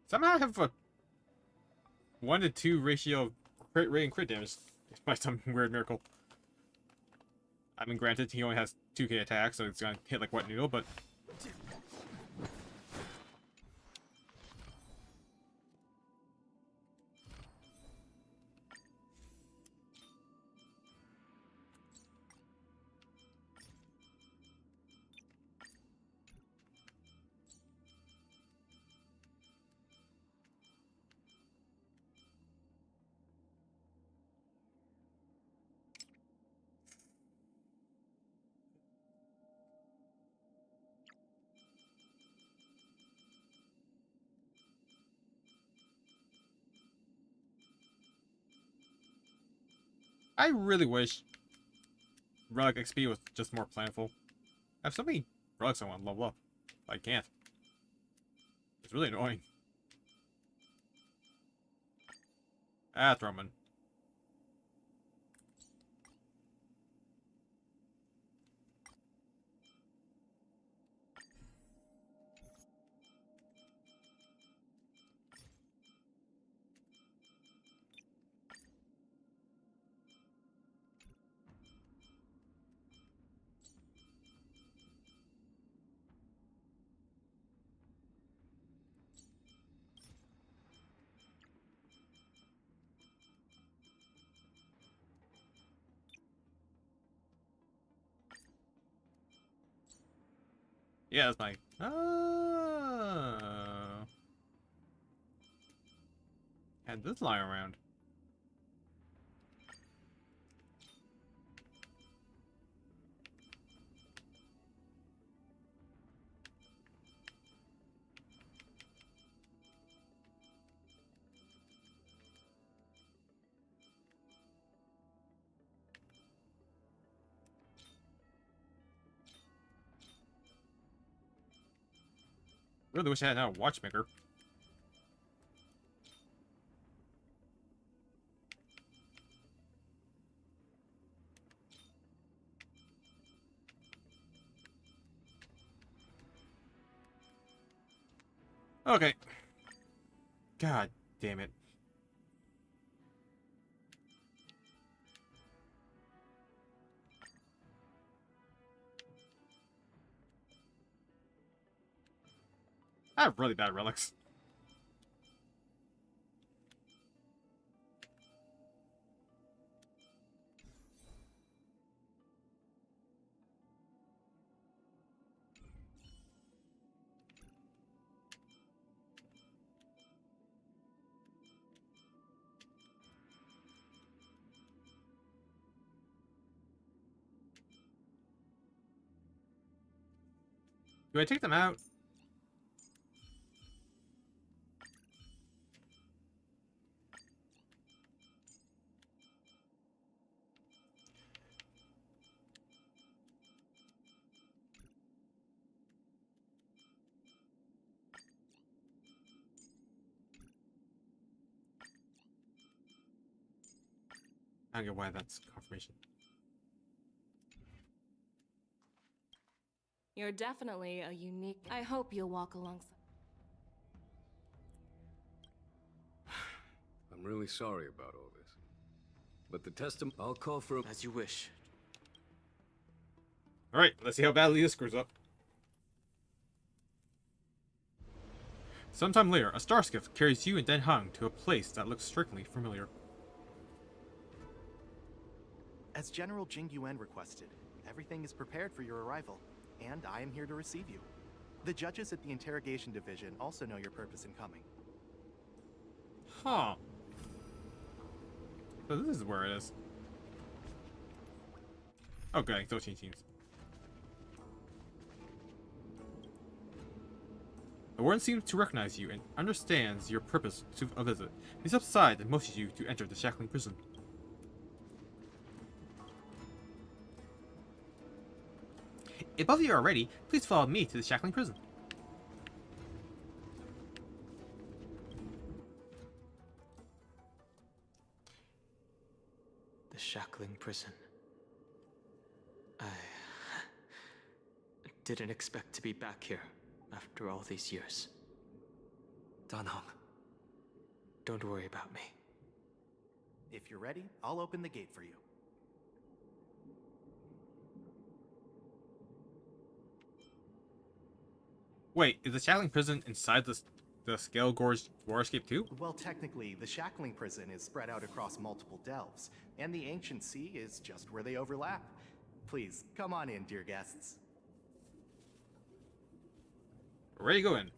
Somehow I have a 1 to 2 ratio of crit rate and crit damage by some weird miracle. I mean, granted, he only has 2k attack, so it's gonna hit like wet noodle, but. I really wish Relic XP was just more planful. I have so many relics I want to level up. I can't. It's really annoying. Ah, Throman. Yeah, that's my. Oh. Had this lying around. Really wish I had a watchmaker. Okay. God damn it. I have really bad relics. Do I take them out? I don't get why that's confirmation. You're definitely a unique. I hope you'll walk alongside. I'm really sorry about all this. But the I'll call for a... As you wish. Alright, let's see how badly this screws up. Sometime later, a star skiff carries you and Den Hang to a place that looks strikingly familiar. As General Jing Yuan requested, everything is prepared for your arrival, and I am here to receive you. The judges at the interrogation division also know your purpose in coming. Huh. So this is where it is. Okay, 13 teams. The warden seems to recognize you and understands your purpose to a visit. He steps aside and motions you to enter the shackling prison. If both of you are ready, please follow me to the shackling prison. The shackling prison. I didn't expect to be back here after all these years. Dan Heng. Don't worry about me. If you're ready, I'll open the gate for you. Wait, is the shackling prison inside the Scale Gorge Waterscape too? Well, technically, the shackling prison is spread out across multiple delves, and the ancient sea is just where they overlap. Please, come on in, dear guests. Ready to go in.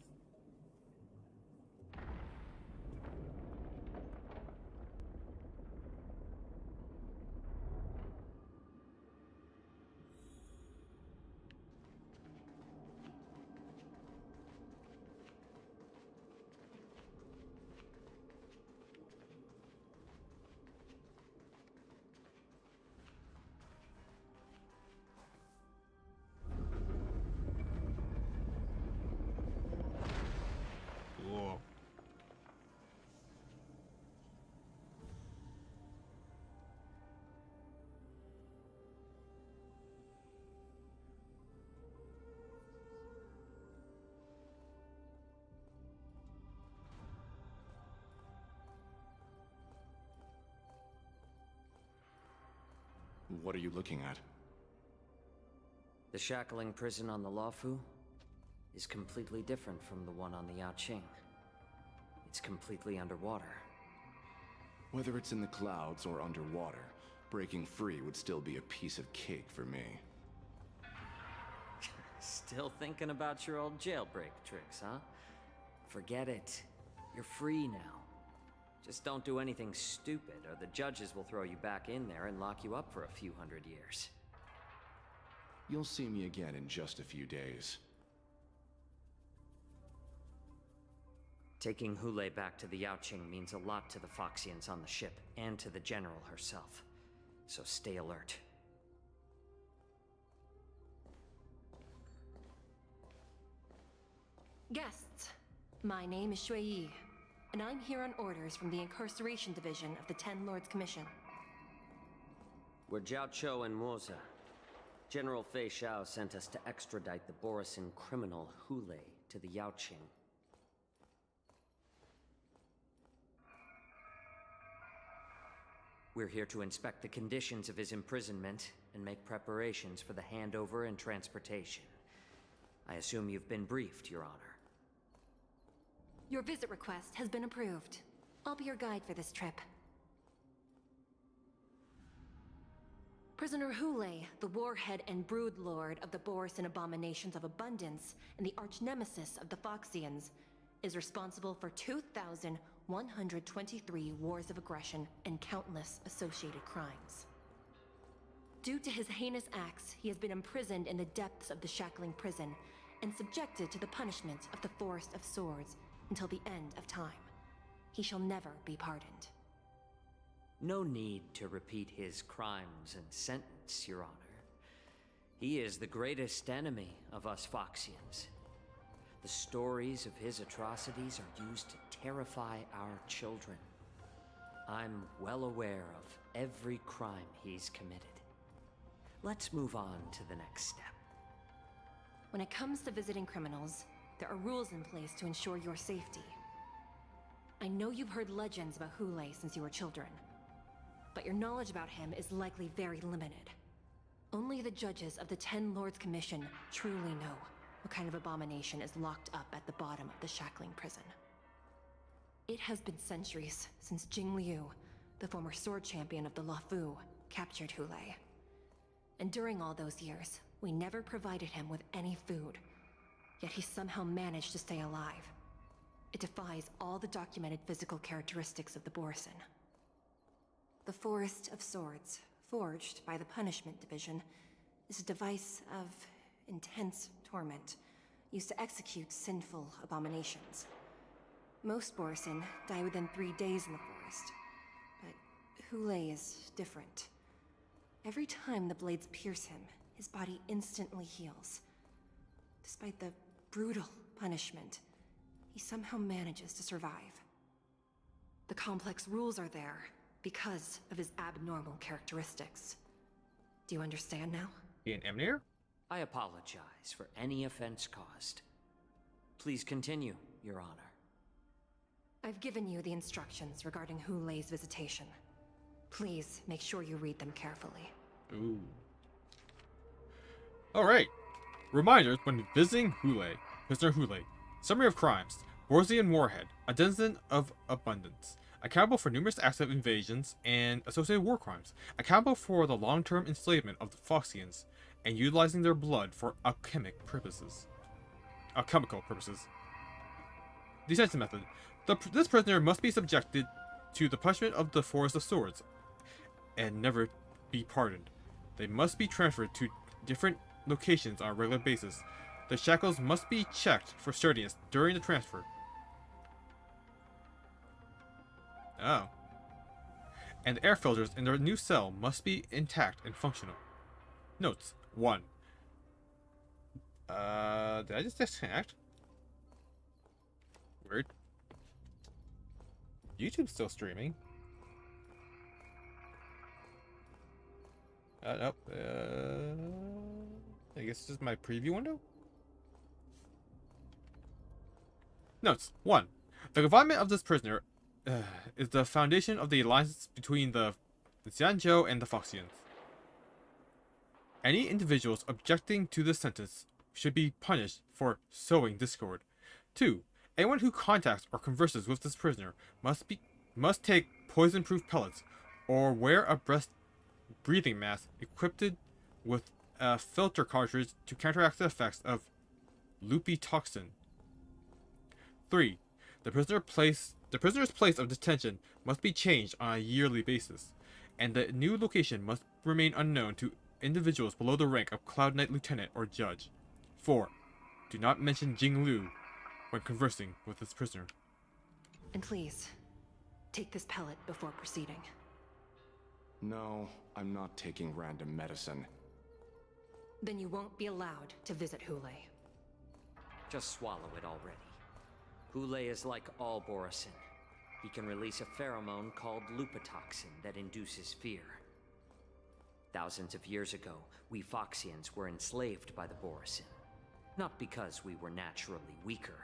Whoa. What are you looking at? The shackling prison on the Luofu is completely different from the one on the Yaoqing. It's completely underwater. Whether it's in the clouds or underwater, breaking free would still be a piece of cake for me. Still thinking about your old jailbreak tricks, huh? Forget it. You're free now. Just don't do anything stupid, or the judges will throw you back in there and lock you up for a few hundred years. You'll see me again in just a few days. Taking Hule back to the Yaoqing means a lot to the Foxians on the ship, and to the General herself. So stay alert. Guests, my name is Shui Yi, and I'm here on orders from the Incarceration Division of the Ten Lords Commission. We're Jiao Cho and Moza. General Fei Xiao sent us to extradite the Borisin criminal Hule to the Yaoqing. We're here to inspect the conditions of his imprisonment and make preparations for the handover and transportation. I assume you've been briefed, Your Honor. Your visit request has been approved. I'll be your guide for this trip. Prisoner Hule, the warhead and brood lord of the Borisin abominations of abundance and the arch-nemesis of the Foxians, is responsible for 2,123 wars of aggression and countless associated crimes. Due to his heinous acts, he has been imprisoned in the depths of the shackling prison and subjected to the punishment of the Forest of Swords until the end of time. He shall never be pardoned. No need to repeat his crimes and sentence, Your Honor. He is the greatest enemy of us Foxians. The stories of his atrocities are used to terrify our children. I'm well aware of every crime he's committed. Let's move on to the next step. When it comes to visiting criminals, there are rules in place to ensure your safety. I know you've heard legends about Hule since you were children, but your knowledge about him is likely very limited. Only the judges of the Ten Lords Commission truly know what kind of abomination is locked up at the bottom of the shackling prison. It has been centuries since Jing Liu, the former sword champion of the Luofu, captured Hule. And during all those years, we never provided him with any food. Yet he somehow managed to stay alive. It defies all the documented physical characteristics of the Borisin. The Forest of Swords, forged by the Punishment Division, is a device of intense torment, used to execute sinful abominations. Most Borisin die within 3 days in the forest, but Hule is different. Every time the blades pierce him, his body instantly heals. Despite the brutal punishment, he somehow manages to survive. The complex rules are there because of his abnormal characteristics. Do you understand now? Being Emnir? I apologize for any offense caused. Please continue, Your Honor. I've given you the instructions regarding Hule's visitation. Please make sure you read them carefully. Ooh. Alright. Reminders when visiting Hule. Prisoner Hule. Summary of crimes. Borsian Warhead. A denizen of abundance. Accountable for numerous acts of invasions and associated war crimes. Accountable for the long-term enslavement of the Foxians and utilizing their blood for alchemical purposes. Detention method. This prisoner must be subjected to the punishment of the Forest of Swords and never be pardoned. They must be transferred to different locations on a regular basis. The shackles must be checked for sturdiness during the transfer. Oh. And the air filters in their new cell must be intact and functional. Notes. 1. Did I just disconnect? Weird. YouTube's still streaming. Nope. I guess this is my preview window? Notes. 1. The confinement of this prisoner is the foundation of the alliance between the Xianzhou and the Foxians. Any individuals objecting to this sentence should be punished for sowing discord. 2. Anyone who contacts or converses with this prisoner must take poison-proof pellets or wear a breathing mask equipped with a filter cartridge to counteract the effects of loopy toxin. 3. The prisoner's place of detention must be changed on a yearly basis, and the new location must remain unknown to individuals below the rank of Cloud Knight Lieutenant or Judge. 4. Do not mention Jing Liu when conversing with this prisoner. And please, take this pellet before proceeding. No, I'm not taking random medicine. Then you won't be allowed to visit Hule. Just swallow it already. Hule is like all Borisin. He can release a pheromone called lupatoxin that induces fear. Thousands of years ago, we Foxians were enslaved by the Borisin. Not because we were naturally weaker,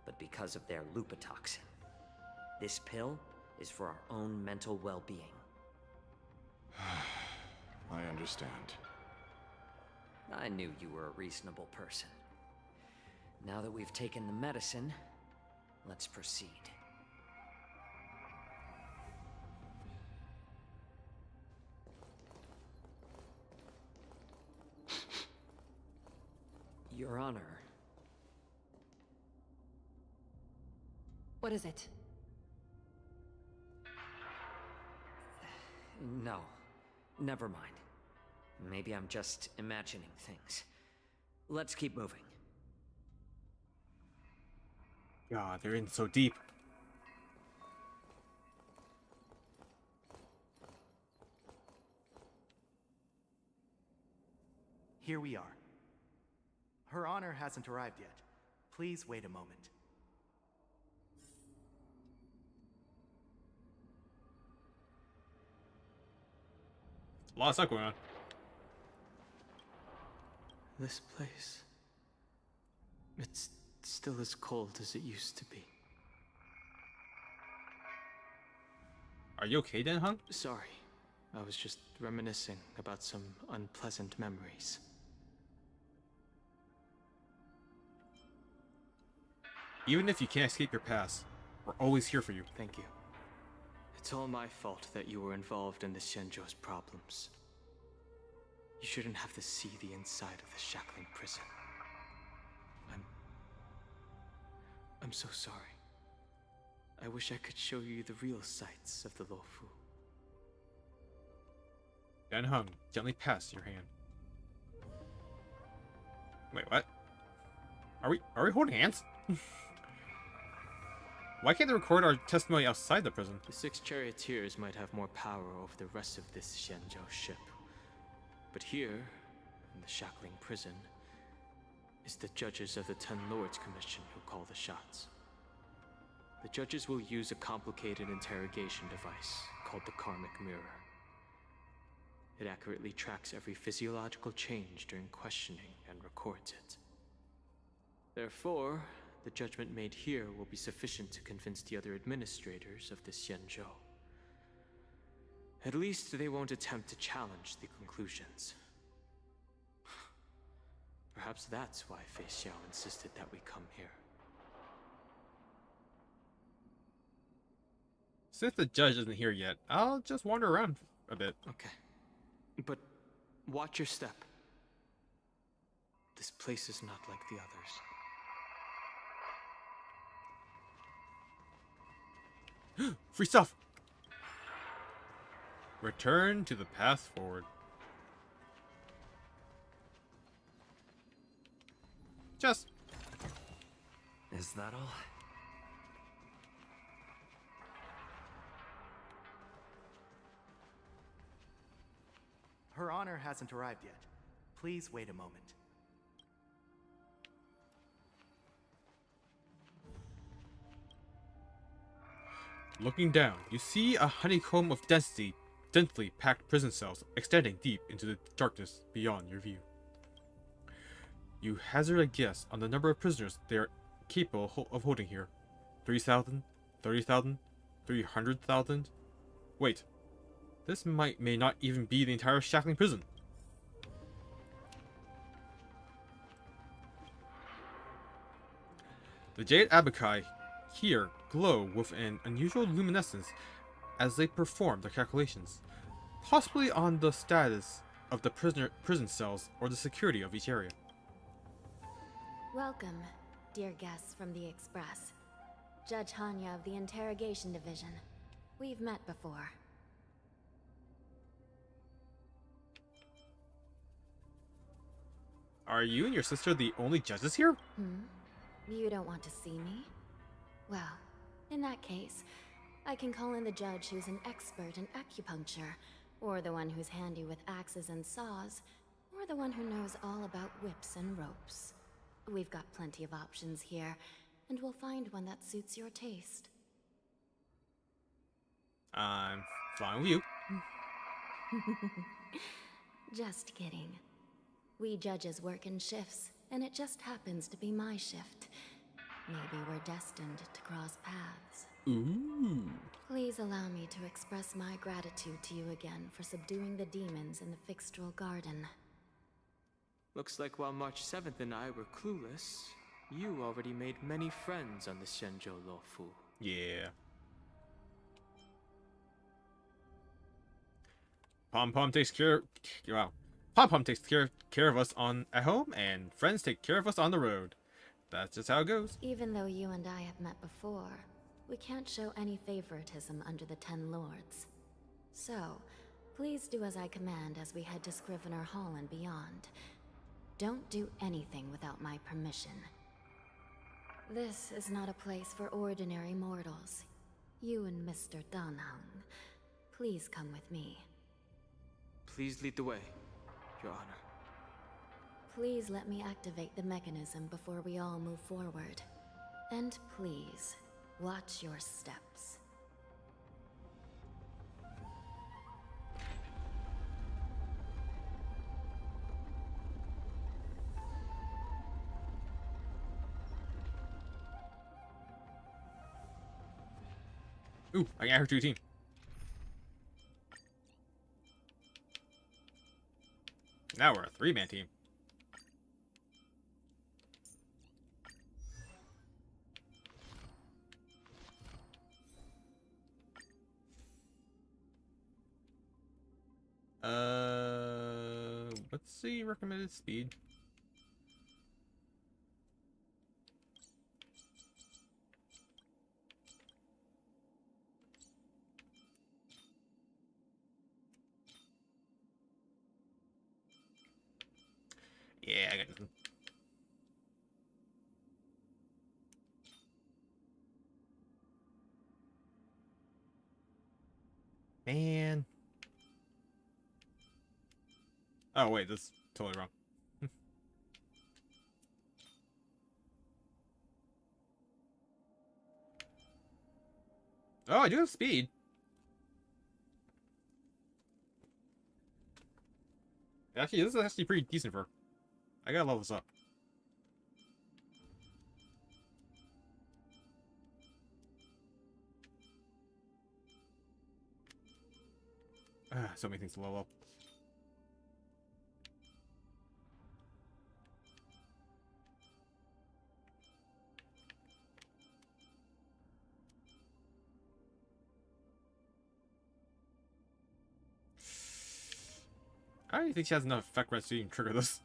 but because of their lupatoxin. This pill is for our own mental well-being. I understand. I knew you were a reasonable person. Now that we've taken the medicine, let's proceed. Your Honor. What is it? No, never mind. Maybe I'm just imagining things. Let's keep moving. God, they're in so deep. Here we are. Her Honor hasn't arrived yet. Please wait a moment. A lot of stuff going on. This place It's still as cold as it used to be. Are you okay, Den Hung? Sorry. I was just reminiscing about some unpleasant memories. Even if you can't escape your past, we're always here for you. Thank you. It's all my fault that you were involved in the Shenzhou's problems. You shouldn't have to see the inside of the shackling prison. I'm so sorry. I wish I could show you the real sights of the Luofu. Den Hung, gently pass your hand. Wait, what? Are we holding hands? Why can't they record our testimony outside the prison? The 6 charioteers might have more power over the rest of this Shenzhou ship. But here, in the shackling prison, is the judges of the Ten Lords Commission who call the shots. The judges will use a complicated interrogation device called the Karmic Mirror. It accurately tracks every physiological change during questioning and records it. Therefore, the judgment made here will be sufficient to convince the other administrators of the Xianzhou. At least they won't attempt to challenge the conclusions. Perhaps that's why Fei Xiao insisted that we come here. Since the judge isn't here yet, I'll just wander around a bit. Okay. But watch your step. This place is not like the others. Free stuff! Return to the path forward. Just. Is that all? Her Honor hasn't arrived yet. Please wait a moment. Looking down, you see a honeycomb of densely packed prison cells extending deep into the darkness beyond your view. You hazard a guess on the number of prisoners they are capable of holding here. 3,000? 30,000? 300,000? Wait. This may not even be the entire shackling prison. The Jade Abakai here glow with an unusual luminescence as they perform their calculations, possibly on the status of the prison cells or the security of each area. Welcome, dear guests from the Express. Judge Hanya of the Interrogation Division. We've met before. Are you and your sister the only judges here? You don't want to see me? Well, in that case, I can call in the judge who's an expert in acupuncture, or the one who's handy with axes and saws, or the one who knows all about whips and ropes. We've got plenty of options here, and we'll find one that suits your taste. I'm fine with you. Just kidding. We judges work in shifts, and it just happens to be my shift. Maybe we're destined to cross paths. Ooh. Please allow me to express my gratitude to you again for subduing the demons in the Fixtral Garden. Looks like while March 7th and I were clueless, you already made many friends on the Shenzhou Luofu. Yeah. Pom Pom takes care. Wow. Pom Pom takes care of us at home, and friends take care of us on the road. That's just how it goes. Even though you and I have met before, we can't show any favoritism under the Ten Lords. So, please do as I command as we head to Scrivener Hall and beyond. Don't do anything without my permission. This is not a place for ordinary mortals. You and Mr. Danhung, please come with me. Please lead the way, Your Honor. Please let me activate the mechanism before we all move forward. And please, watch your steps. Ooh, I can add her to a team. Now we're a 3-man team. What's the recommended speed? Yeah, I got nothing. Man. Oh, wait, that's totally wrong. Oh, I do have speed. Actually, this is actually pretty decent for... I gotta level this up. So many things to level up. I don't even think she has enough effect rest to even trigger this.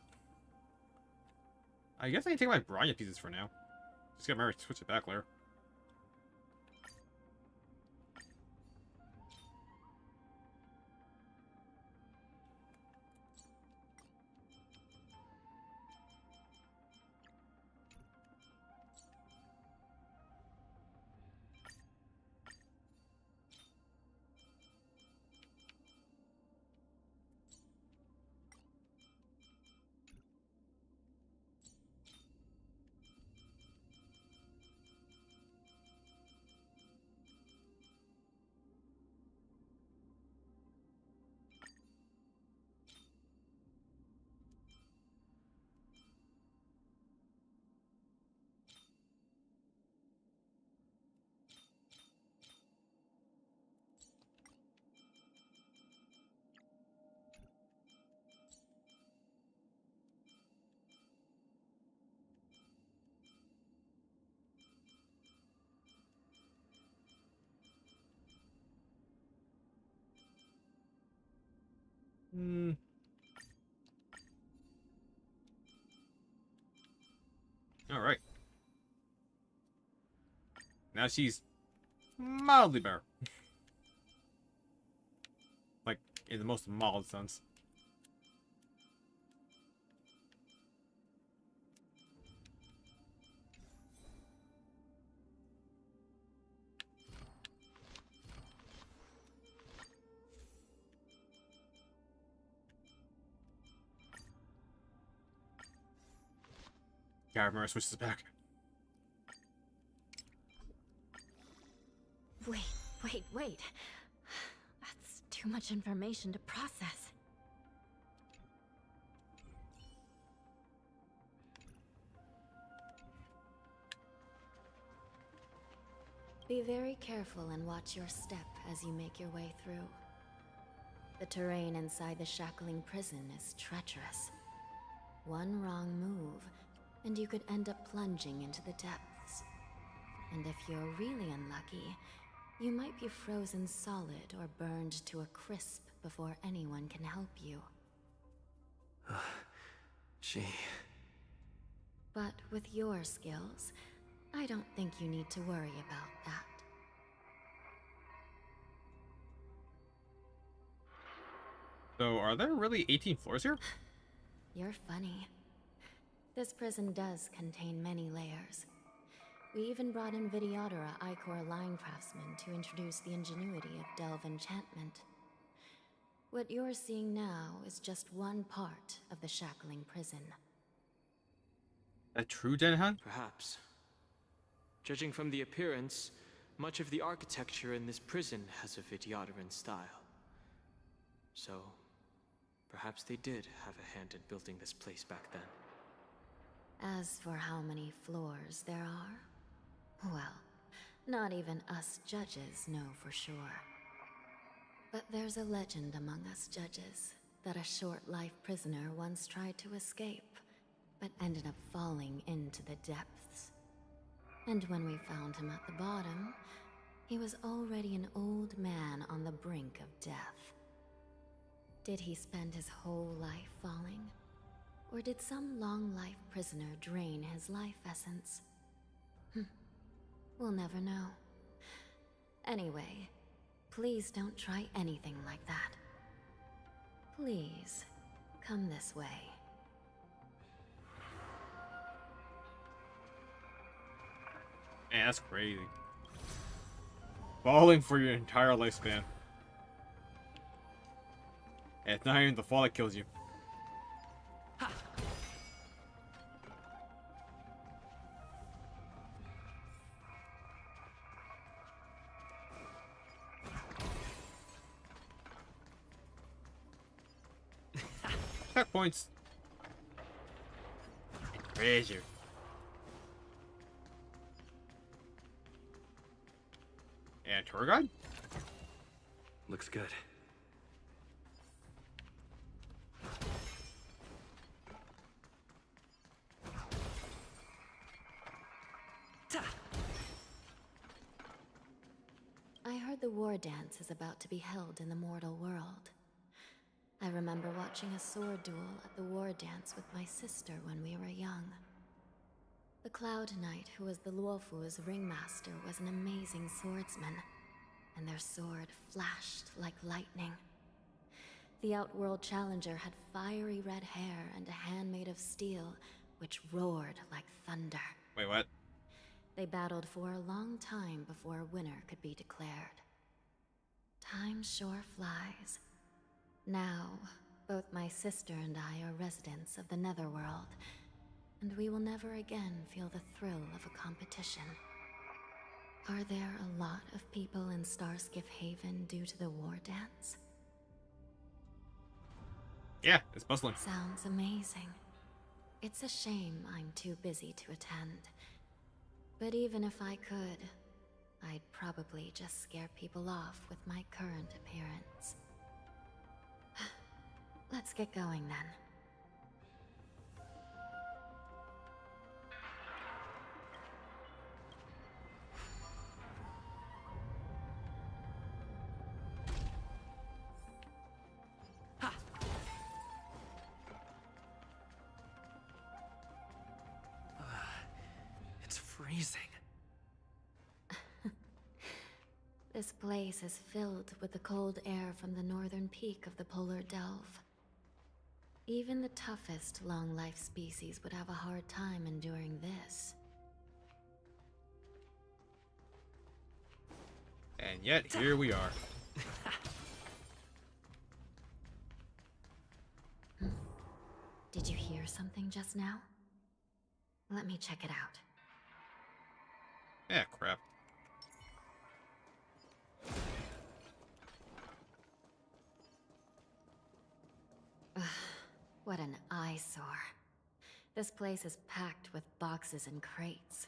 I guess I can take my Branya pieces for now. Just get Mary to switch it back later. Hmm. Alright. Now she's mildly better. Like, in the most mild sense. Yeah, Mara switches it back. Wait. That's too much information to process. Be very careful and watch your step as you make your way through. The terrain inside the shackling prison is treacherous. One wrong move, and you could end up plunging into the depths. And if you're really unlucky, you might be frozen solid or burned to a crisp before anyone can help you. She... But with your skills, I don't think you need to worry about that. So, are there really 18 floors here? You're funny. This prison does contain many layers. We even brought in Videodora Icor line craftsmen to introduce the ingenuity of Delve enchantment. What you're seeing now is just one part of the shackling prison. That true, Denhan? Perhaps. Judging from the appearance, much of the architecture in this prison has a Vidyadoran style. So, perhaps they did have a hand in building this place back then. As for how many floors there are, well, Not even us judges know for sure. But there's a legend among us judges that a short-life prisoner once tried to escape, but ended up falling into the depths. And when we found him at the bottom, he was already an old man on the brink of death. Did he spend his whole life falling? Or did some long-life prisoner drain his life essence? We'll never know. Anyway, please don't try anything like that. Please, come this way. Man, that's crazy. Falling for your entire lifespan. And it's not even the fall that kills you. Checkpoints. Treasure. And tour guide? Looks good. I heard the war dance is about to be held in the mortal world. I remember watching a sword duel at the war dance with my sister when we were young. The Cloud Knight, who was the Luofu's ringmaster, was an amazing swordsman, and their sword flashed like lightning. The Outworld Challenger had fiery red hair and a hand made of steel, which roared like thunder. Wait, what? They battled for a long time before a winner could be declared. Time sure flies. Now, both my sister and I are residents of the Netherworld, and we will never again feel the thrill of a competition. Are there a lot of people in Starskiff Haven due to the war dance? Yeah, it's bustling. Sounds amazing. It's a shame I'm too busy to attend. But even if I could, I'd probably just scare people off with my current appearance. Let's get going then. It's freezing. This place is filled with the cold air from the northern peak of the polar delve. Even the toughest long-life species would have a hard time enduring this. And yet, here we are. Did you hear something just now? Let me check it out. Yeah, crap. Ugh, what an eyesore. This place is packed with boxes and crates.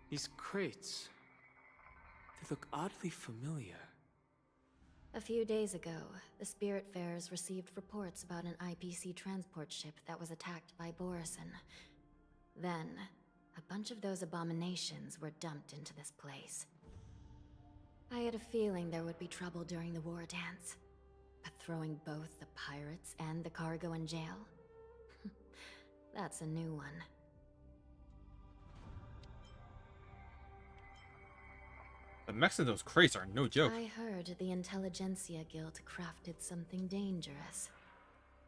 These crates, they look oddly familiar. A few days ago, the Spiritfarers received reports about an IPC transport ship that was attacked by Borison. Then, a bunch of those abominations were dumped into this place. I had a feeling there would be trouble during the war dance, but throwing both the pirates and the cargo in jail? That's a new one. The mechs in those crates are no joke. I heard the Intelligentsia Guild crafted something dangerous.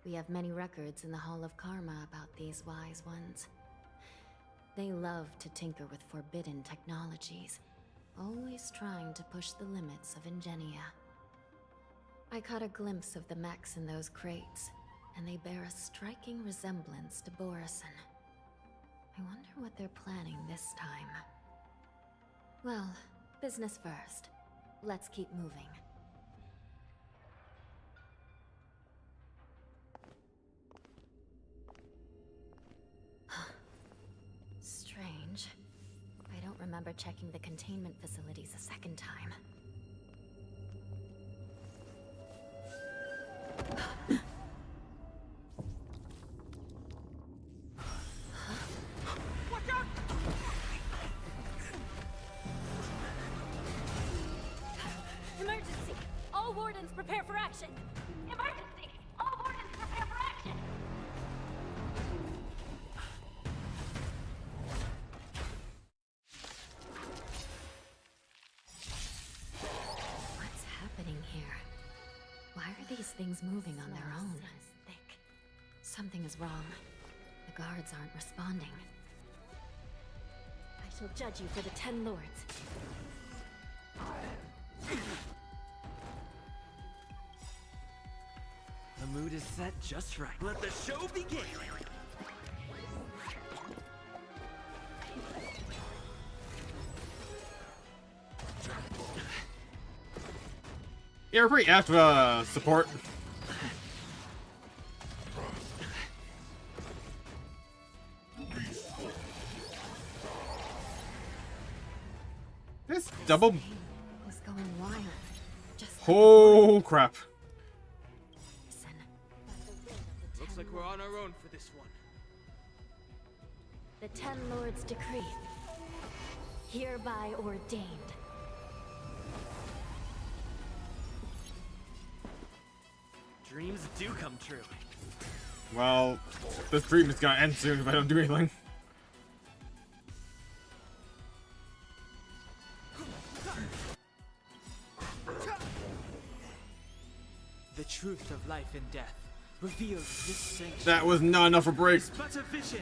We have many records in the Hall of Karma about these wise ones. They love to tinker with forbidden technologies, always trying to push the limits of Ingenia. I caught a glimpse of the mechs in those crates, and they bear a striking resemblance to Borison. I wonder what they're planning this time. Well, business first. Let's keep moving. for checking the containment facilities a second time. Emergency! All wardens prepare for action! Emergency! All wardens prepare for action! What's happening here? Why are these things moving on their own? Thick. Something is wrong. The guards aren't responding. I shall judge you for the 10 lords. The mood is set just right. Let the show begin! Yeah, we're pretty active support. This double. Is going wild. Just Oh crap! Looks like we're on our own for this one. The 10 lords decree. Hereby ordained. Dreams do come true. Well, this dream is gonna end soon if I don't do anything. The truth of life and death reveals this sanctuary. That was not enough for break. Is but a vision.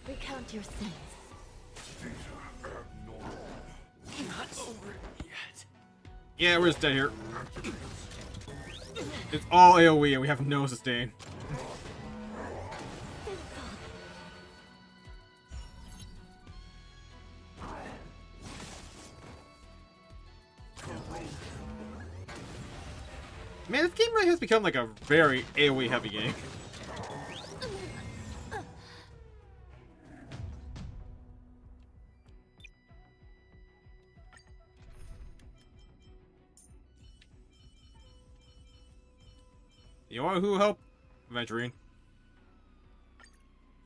Recount your sins. Not over yet. Yeah, we're just dead here. It's all AoE and we have no sustain. Man, this game really has become like a very AoE heavy game. You want who help? Venturing.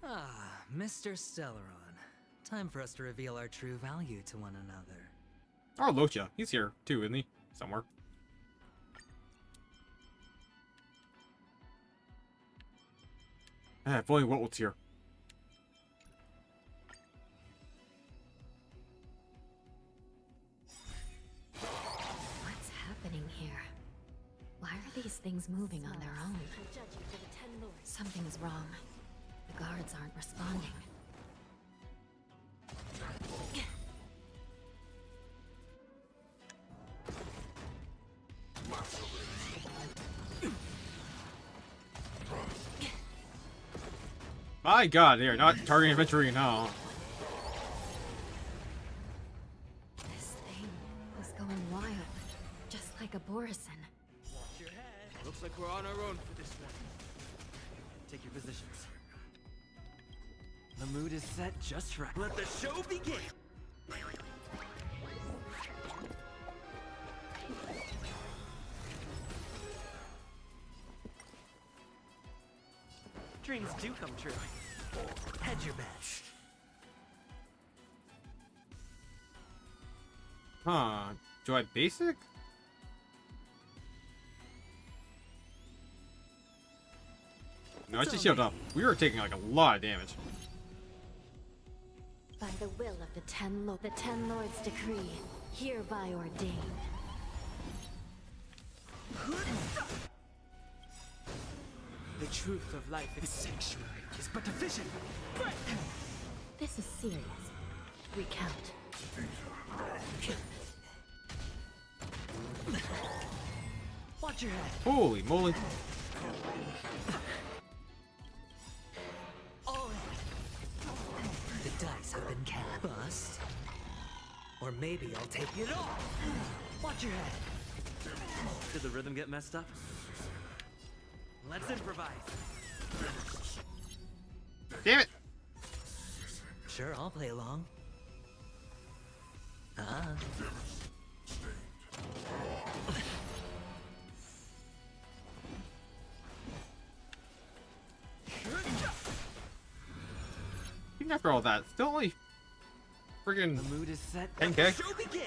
Ah, Mr. Stellaron. Time for us to reveal our true value to one another. Oh, Locha. He's here too, isn't he? Somewhere. Ah, if only Walt was here. What's happening here? Why are these things moving on their own? I judge you for the 10 lords. Something is wrong. The guards aren't responding. My god, they are not targeting Venturing now. This thing is going wild. Just like a Borison. Watch your head. Looks like we're on our own for this one. Take your positions. The mood is set just right. Let the show begin! Dreams do come true. Hedge your bets. Huh. Do I basic? No, I just healed up. We were taking like a lot of damage. By the will of the 10 lords decree, hereby ordained. The truth of life is sanctuary is but a vision. This is serious. Recount. Watch your head. Holy moly. All right. The dice have been cast. Bust. Or maybe I'll take it off. Watch your head. Did the rhythm get messed up? Let's improvise. Damn it! Sure, I'll play along. Ah. Even after all that, still only friggin' The mood is set. 10k. Show begin.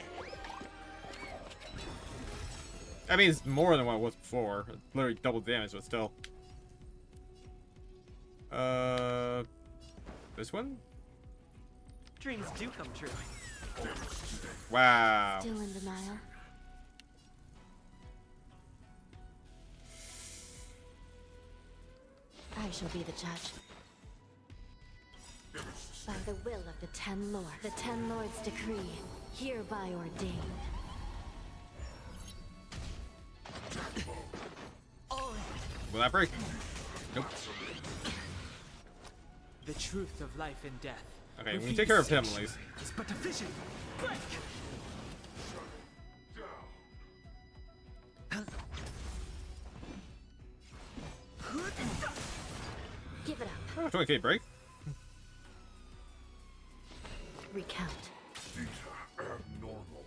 I mean, it's more than what it was before. It's literally double damage, but still. This one? Dreams do come true. Wow. Still in denial. I shall be the judge. By the will of the Ten Lords, the Ten Lords' decree, hereby ordain. Will that break? Nope. The truth of life and death. Okay, we can take care of him at least. It's but a vision. Break! Give it up. Oh, 20k break. Recount. Abnormal.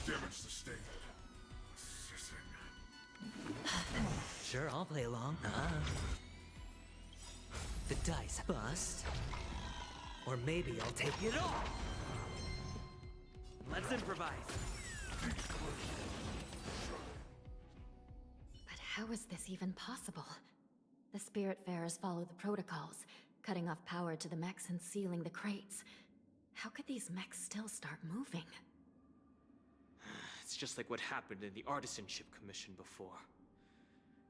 Damage sustained. Sure, I'll play along. The dice bust. Or maybe I'll take it all. Let's improvise. But how is this even possible? The Spiritfarers follow the protocols, cutting off power to the mechs and sealing the crates. How could these mechs still start moving? It's just like what happened in the Artisanship Commission before.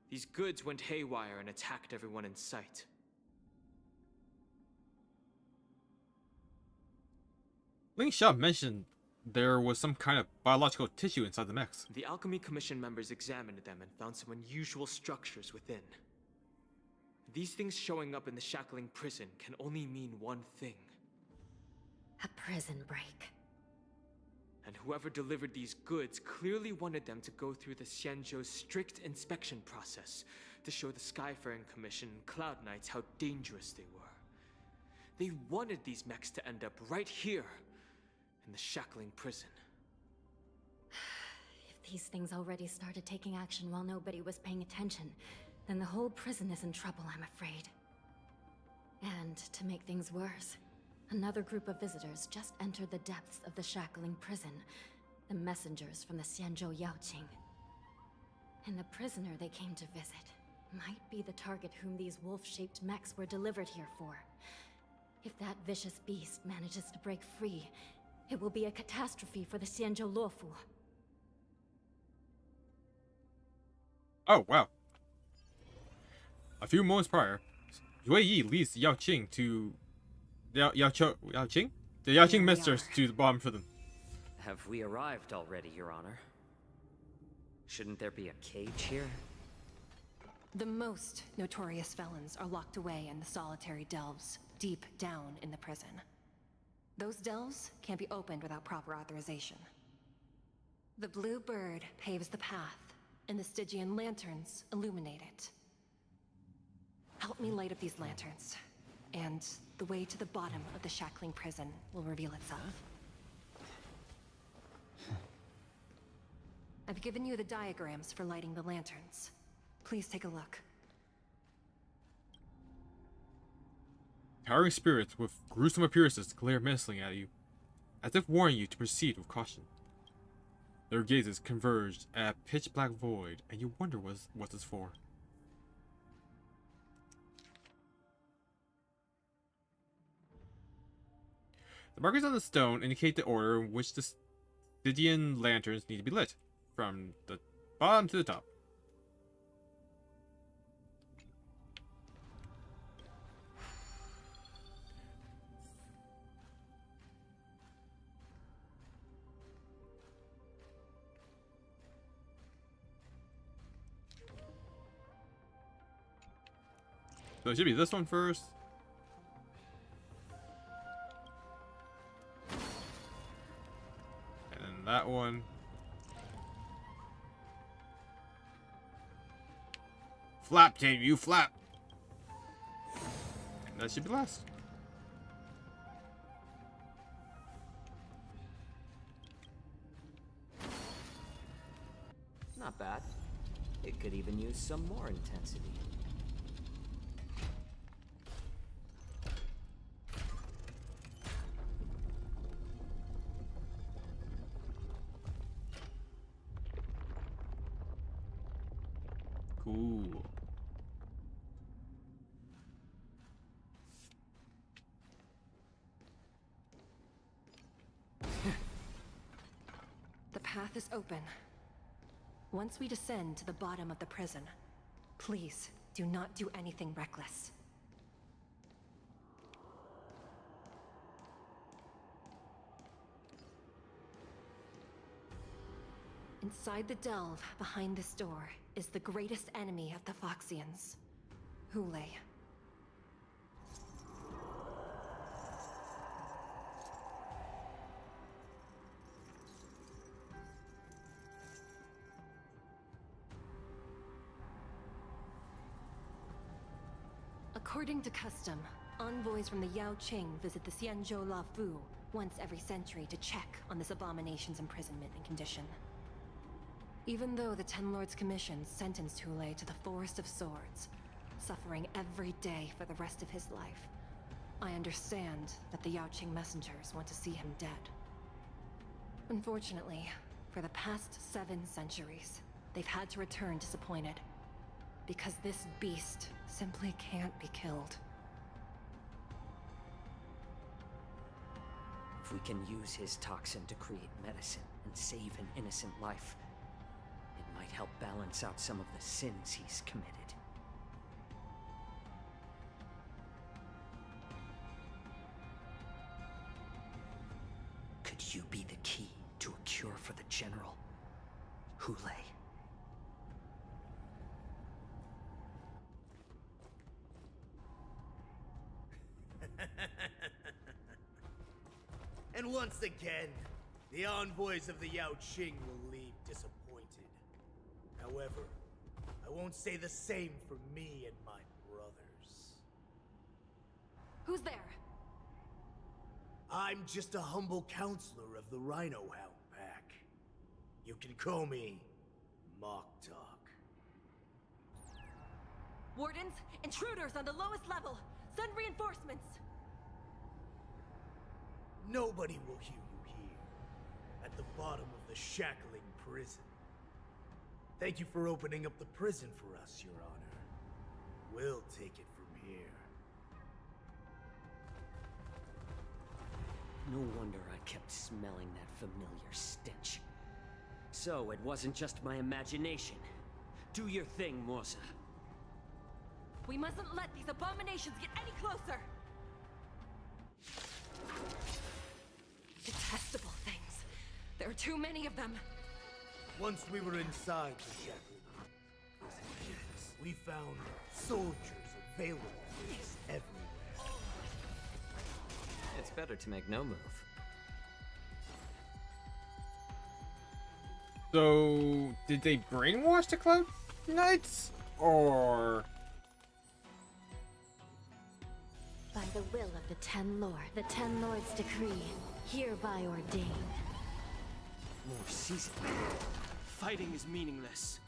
These goods went haywire and attacked everyone in sight. Ling Xiao mentioned there was some kind of biological tissue inside the mechs. The Alchemy Commission members examined them and found some unusual structures within. These things showing up in the shackling prison can only mean one thing. A prison break. And whoever delivered these goods clearly wanted them to go through the Xianzhou's strict inspection process to show the Skyfaring Commission and Cloud Knights how dangerous they were. They wanted these mechs to end up right here, in the shackling prison. If these things already started taking action while nobody was paying attention, then the whole prison is in trouble, I'm afraid. And to make things worse, another group of visitors just entered the depths of the shackling prison, the messengers from the Xianzhou Yaoqing. And the prisoner they came to visit might be the target whom these wolf-shaped mechs were delivered here for. If that vicious beast manages to break free, it will be a catastrophe for the Xianzhou Luofu. Oh, wow. A few moments prior, Yue Yi leads the Yaoqing to... Yaoqing? The Yaoqing messengers to the bottom for them. Have we arrived already, Your Honor? Shouldn't there be a cage here? The most notorious felons are locked away in the solitary delves, deep down in the prison. Those delves can't be opened without proper authorization. The blue bird paves the path, and the Stygian lanterns illuminate it. Help me light up these lanterns, and the way to the bottom of the shackling prison will reveal itself. I've given you the diagrams for lighting the lanterns. Please take a look. Towering spirits with gruesome appearances glare menacingly at you, as if warning you to proceed with caution. Their gazes converge at a pitch-black void, and you wonder what it's for. The markers on the stone indicate the order in which the Stygian lanterns need to be lit, from the bottom to the top. So it should be this one first. And then that one. Flap, team, you flap. That should be last. Not bad. It could even use some more intensity. Cool. The path is open. Once we descend to the bottom of the prison, please do not do anything reckless. Inside the delve, behind this door, is the greatest enemy of the Foxians, Hule. According to custom, envoys from the Yao Qing visit the Xianzhou La Fu once every century to check on this abomination's imprisonment and condition. Even though the Ten Lords Commission sentenced Hule to the Forest of Swords, suffering every day for the rest of his life, I understand that the Yao Qing messengers want to see him dead. Unfortunately, for the past 7 centuries, they've had to return disappointed, because this beast simply can't be killed. If we can use his toxin to create medicine and save an innocent life, it might help balance out some of the sins he's committed. Could you be the key to a cure for the General, Hule? And once again, the envoys of the Yao Qing will leave disappointed. However, I won't say the same for me and my brothers. Who's there? I'm just a humble counselor of the Rhino Hound Pack. You can call me Mock Talk. Wardens, intruders on the lowest level! Send reinforcements! Nobody will hear you here, at the bottom of the shackling prison. Thank you for opening up the prison for us, Your Honor. We'll take it from here. No wonder I kept smelling that familiar stench. So it wasn't just my imagination. Do your thing, Morsa. We mustn't let these abominations get any closer! Detestable things. There are too many of them. Once we were inside the shackling prison, we found soldiers available to us everywhere. It's better to make no move. So, did they brainwash the Cloud Knights? Or... By the will of the Ten Lords' decree, hereby ordained. More seasoned. Fighting is meaningless.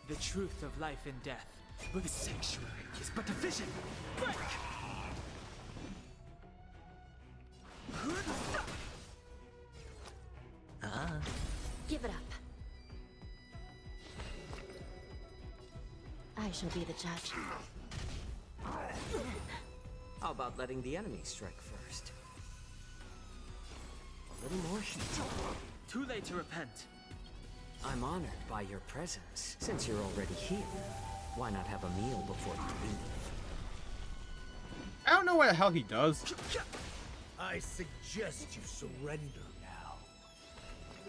The truth of life and death. The sanctuary is but a vision. Break! Give it up. I shall be the judge. How about letting the enemy strike first? A little more heat. Too late to repent. I'm honored by your presence. Since you're already here, why not have a meal before you leave? I don't know what the hell he does. I suggest you surrender now.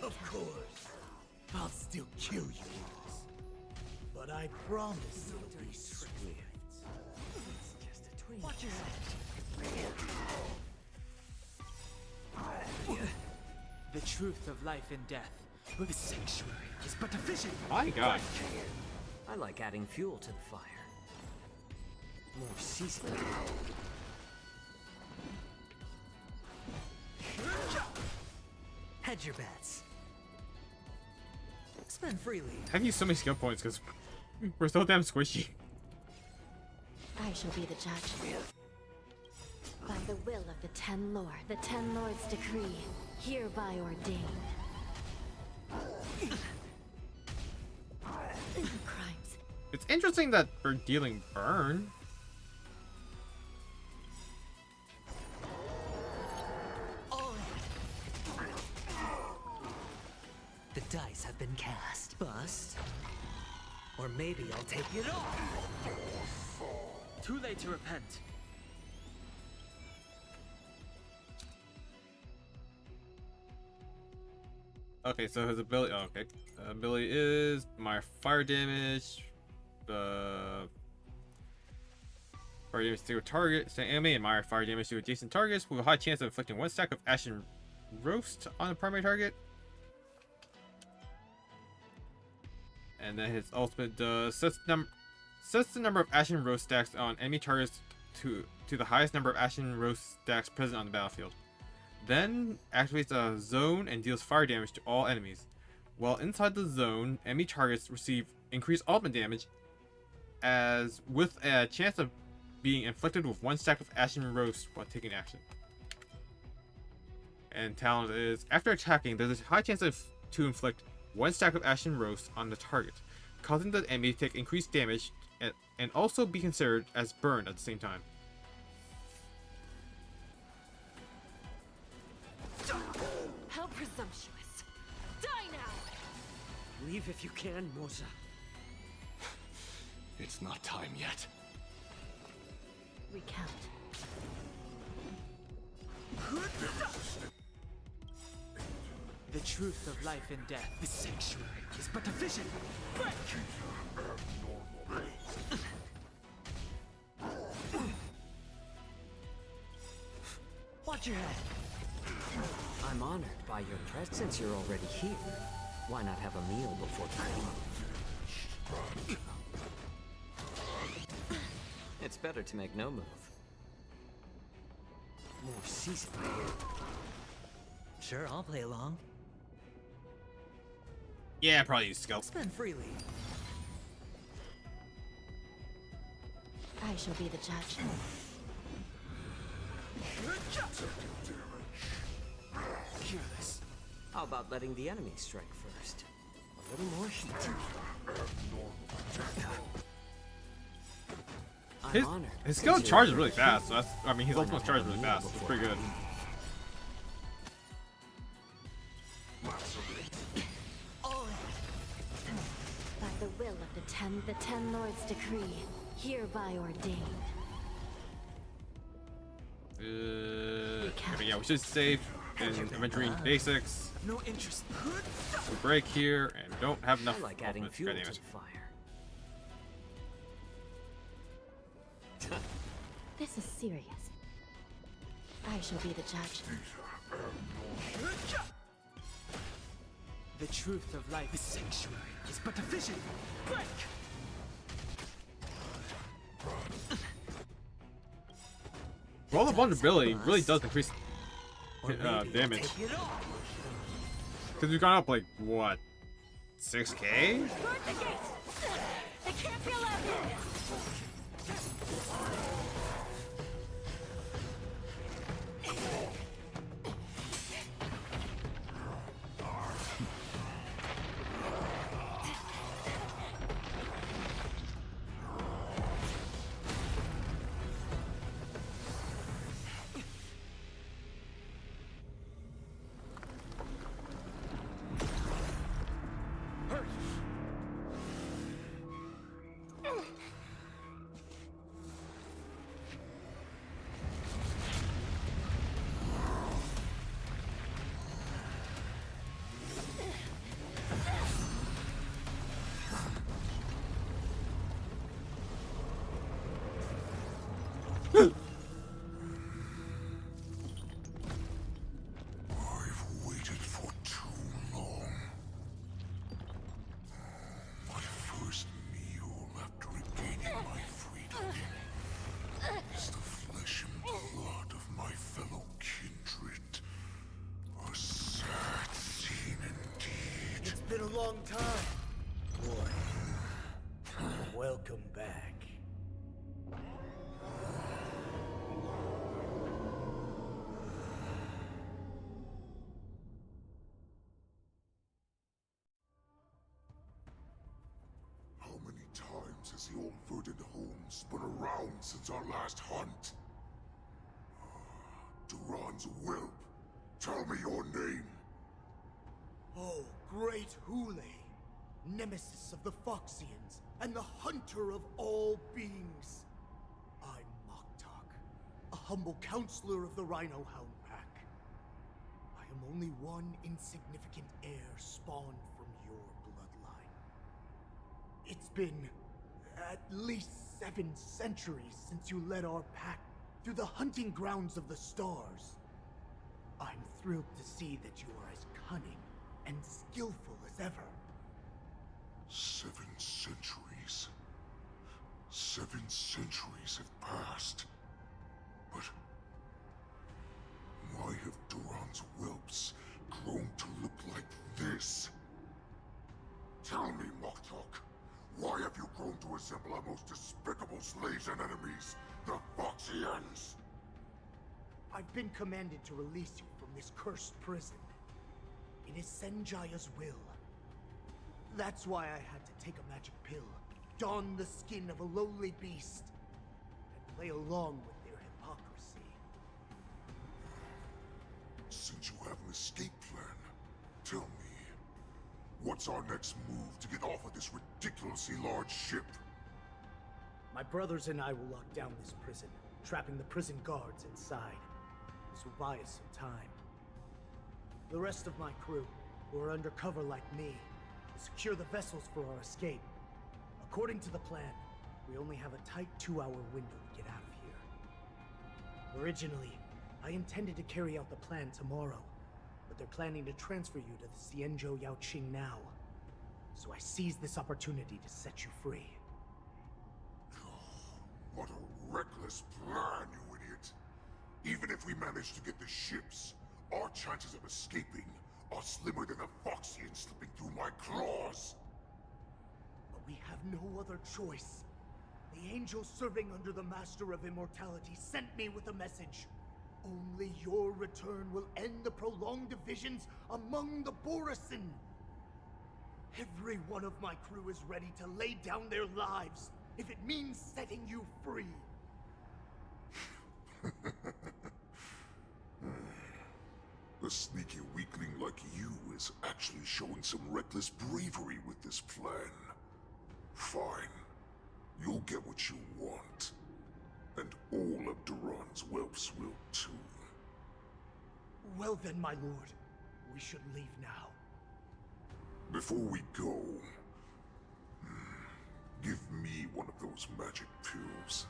Of course, I'll still kill you. But I promise it'll be swift. Watch yourself. The truth of life and death. The sanctuary is but a vision. My God. I like adding fuel to the fire. More seasoning. Hedge your bets. Spend freely. I've used so many skill points because we're so damn squishy. I shall be the judge. By the will of the Ten Lord, the Ten Lords decree, hereby ordained. Crimes. It's interesting that we're dealing burn. The dice have been cast. Bust. Or maybe I'll take it all. Too late to repent. Okay, so his ability. Oh, okay, ability is my fire damage. Fire damage to a target, to enemy, and my fire damage to adjacent targets with a high chance of inflicting 1 stack of ashen roast on the primary target. And then his ultimate does sets the number of ashen roast stacks on enemy targets to the highest number of ashen roast stacks present on the battlefield. Then activates a zone and deals fire damage to all enemies. While inside the zone, enemy targets receive increased ultimate damage, as with a chance of being inflicted with 1 stack of ashen roast while taking action. And talent is, after attacking, there's a high chance to inflict 1 stack of ashen roast on the target, causing the enemy to take increased damage and also be considered as burn at the same time. How presumptuous! Die now! Leave if you can, Moza. It's not time yet. Recount. The truth of life and death. The sanctuary is but a vision. Break! Watch your head. I'm honored by your presence. You're already here. Why not have a meal before you leave? It's better to make no move. More seasoning. Sure, I'll play along. Yeah, probably use skill. Spend freely. I shall be the judge. Careless. How about letting the enemy strike first? A little more heat. His skill charges really fast, so that's, I mean, his ultimate charges really fast. It's pretty good. By the will of the Ten Lords decree, hereby ordained. Okay, yeah, we should save in inventory basics. No interest. We break here and don't have enough. I like adding fuel to damage. the fire. This is serious. I shall be the judge. The truth of life. The sanctuary is but a vision. Break! Roll the vulnerability really does increase damage. Because we've gone up like what, 6K? Guard the gate! They can't be allowed in! long time. Boy, welcome back. How many times has the old verdant home spun around since our last hunt? Duran's whelp, tell me your name. Oh, great Hule, nemesis of the Foxians, and the hunter of all beings. I'm Moktok, a humble counselor of the Rhino Hound Pack. I am only one insignificant heir spawned from your bloodline. It's been at least 7 centuries since you led our pack through the hunting grounds of the stars. I'm thrilled to see that you are as cunning and skillful as ever. 7 centuries. 7 centuries have passed. But why have Duran's whelps grown to look like this? Tell me, Moktok, why have you grown to resemble our most despicable slaves and enemies, the Foxians? I've been commanded to release you from this cursed prison. It is Senjaya's will. That's why I had to take a magic pill, don the skin of a lowly beast, and play along with their hypocrisy. Since you have an escape plan, tell me, what's our next move to get off of this ridiculously large ship? My brothers and I will lock down this prison, trapping the prison guards inside. This will buy us some time. The rest of my crew, who are undercover like me, will secure the vessels for our escape. According to the plan, we only have a tight 2-hour window to get out of here. Originally, I intended to carry out the plan tomorrow, but they're planning to transfer you to the Xianzhou Yaoqing now. So I seized this opportunity to set you free. What a reckless plan, you idiot! Even if we manage to get the ships, our chances of escaping are slimmer than a Foxian slipping through my claws! But we have no other choice. The angel serving under the Master of Immortality sent me with a message. Only your return will end the prolonged divisions among the Borisin. Every one of my crew is ready to lay down their lives if it means setting you free. A sneaky weakling like you is actually showing some reckless bravery with this plan. Fine. You'll get what you want. And all of Duran's whelps will too. Well then, my lord. We should leave now. Before we go, give me one of those magic pills.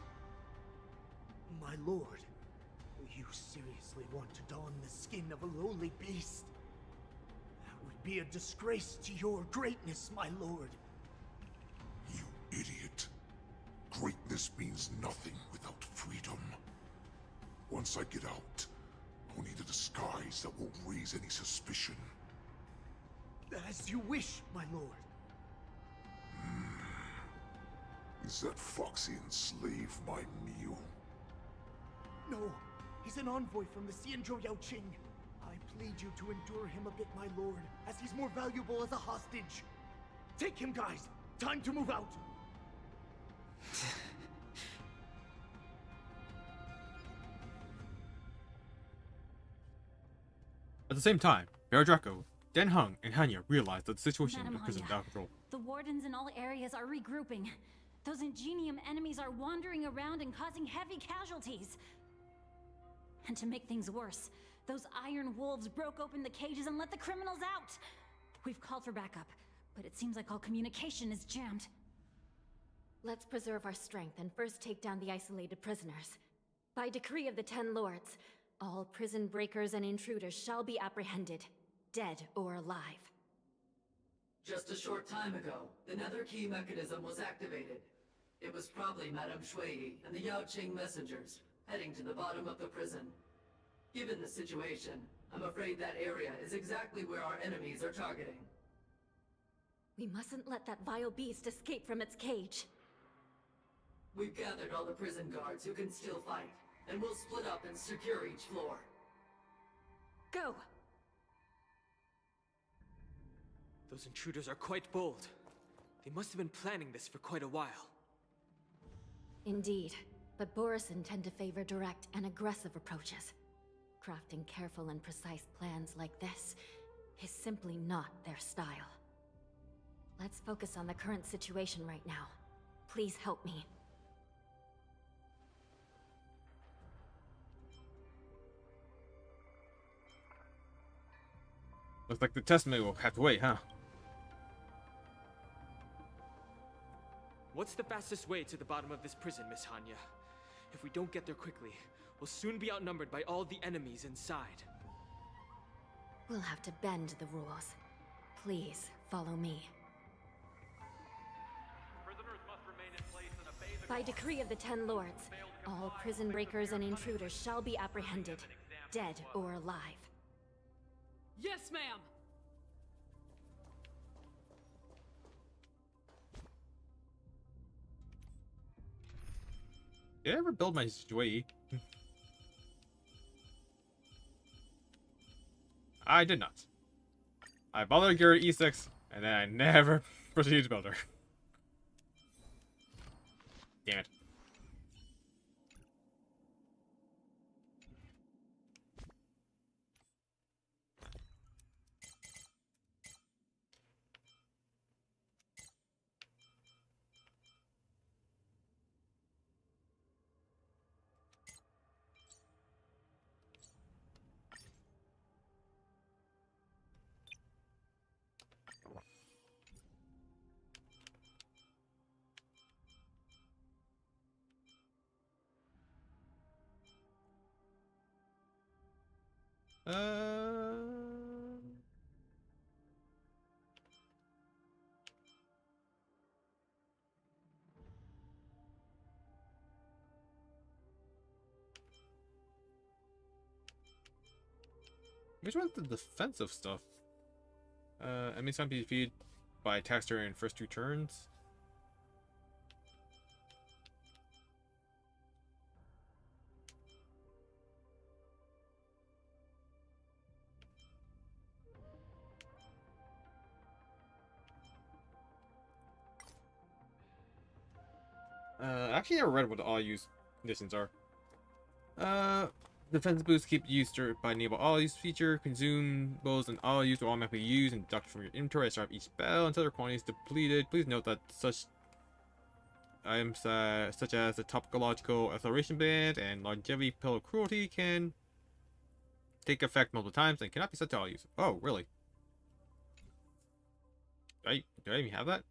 My lord, you seriously want to don the skin of a lowly beast? That would be a disgrace to your greatness, my lord. You idiot. Greatness means nothing without freedom. Once I get out, I'll need a disguise that won't raise any suspicion. As you wish, my lord. Is that Foxian slave my meal? No, he's an envoy from the Xianzhou Yaoqing. I plead you to endure him a bit, my lord, as he's more valuable as a hostage. Take him, guys! Time to move out! At the same time, Bear Draco, Den Heng, and Hanya realize that the situation in the Madam prison is Hanya, out of control. The wardens in all areas are regrouping. Those Ingenium enemies are wandering around and causing heavy casualties. And to make things worse, those iron wolves broke open the cages and let the criminals out. We've called for backup, but it seems like all communication is jammed. Let's preserve our strength and first take down the isolated prisoners. By decree of the 10 Lords, all prison breakers and intruders shall be apprehended, dead or alive. Just a short time ago, the nether key mechanism was activated. It was probably Madame Shui and the Yaoqing messengers, heading to the bottom of the prison. Given the situation, I'm afraid that area is exactly where our enemies are targeting. We mustn't let that vile beast escape from its cage. We've gathered all the prison guards who can still fight, and we'll split up and secure each floor. Go! Those intruders are quite bold. They must have been planning this for quite a while. Indeed, but Borison tend to favor direct and aggressive approaches. Crafting careful and precise plans like this is simply not their style. Let's focus on the current situation right now. Please help me. Looks like the testimony will have to wait, huh? What's the fastest way to the bottom of this prison, Miss Hanya? If we don't get there quickly, we'll soon be outnumbered by all the enemies inside. We'll have to bend the rules. Please, follow me. Prisoners must remain in place and obey the By decree of the Ten Lords, all prison breakers and intruders shall be apprehended, dead or alive. Yes, ma'am! Did I ever build my Shui? I did not. I bothered Garrett E6, and then I never proceeded to build her. Damn it. Which one's the defensive stuff? Enemies can be defeated by attacks during first 2 turns. Actually, I never read what all use conditions are. Defense boosts keep used by enable all use feature. Consumables and all use will automatically use and deduct from your inventory as of each spell until their quantity is depleted. Please note that such items such as the topological acceleration band and longevity pill of cruelty can take effect multiple times and cannot be set to all use. Oh, really? Do I even have that?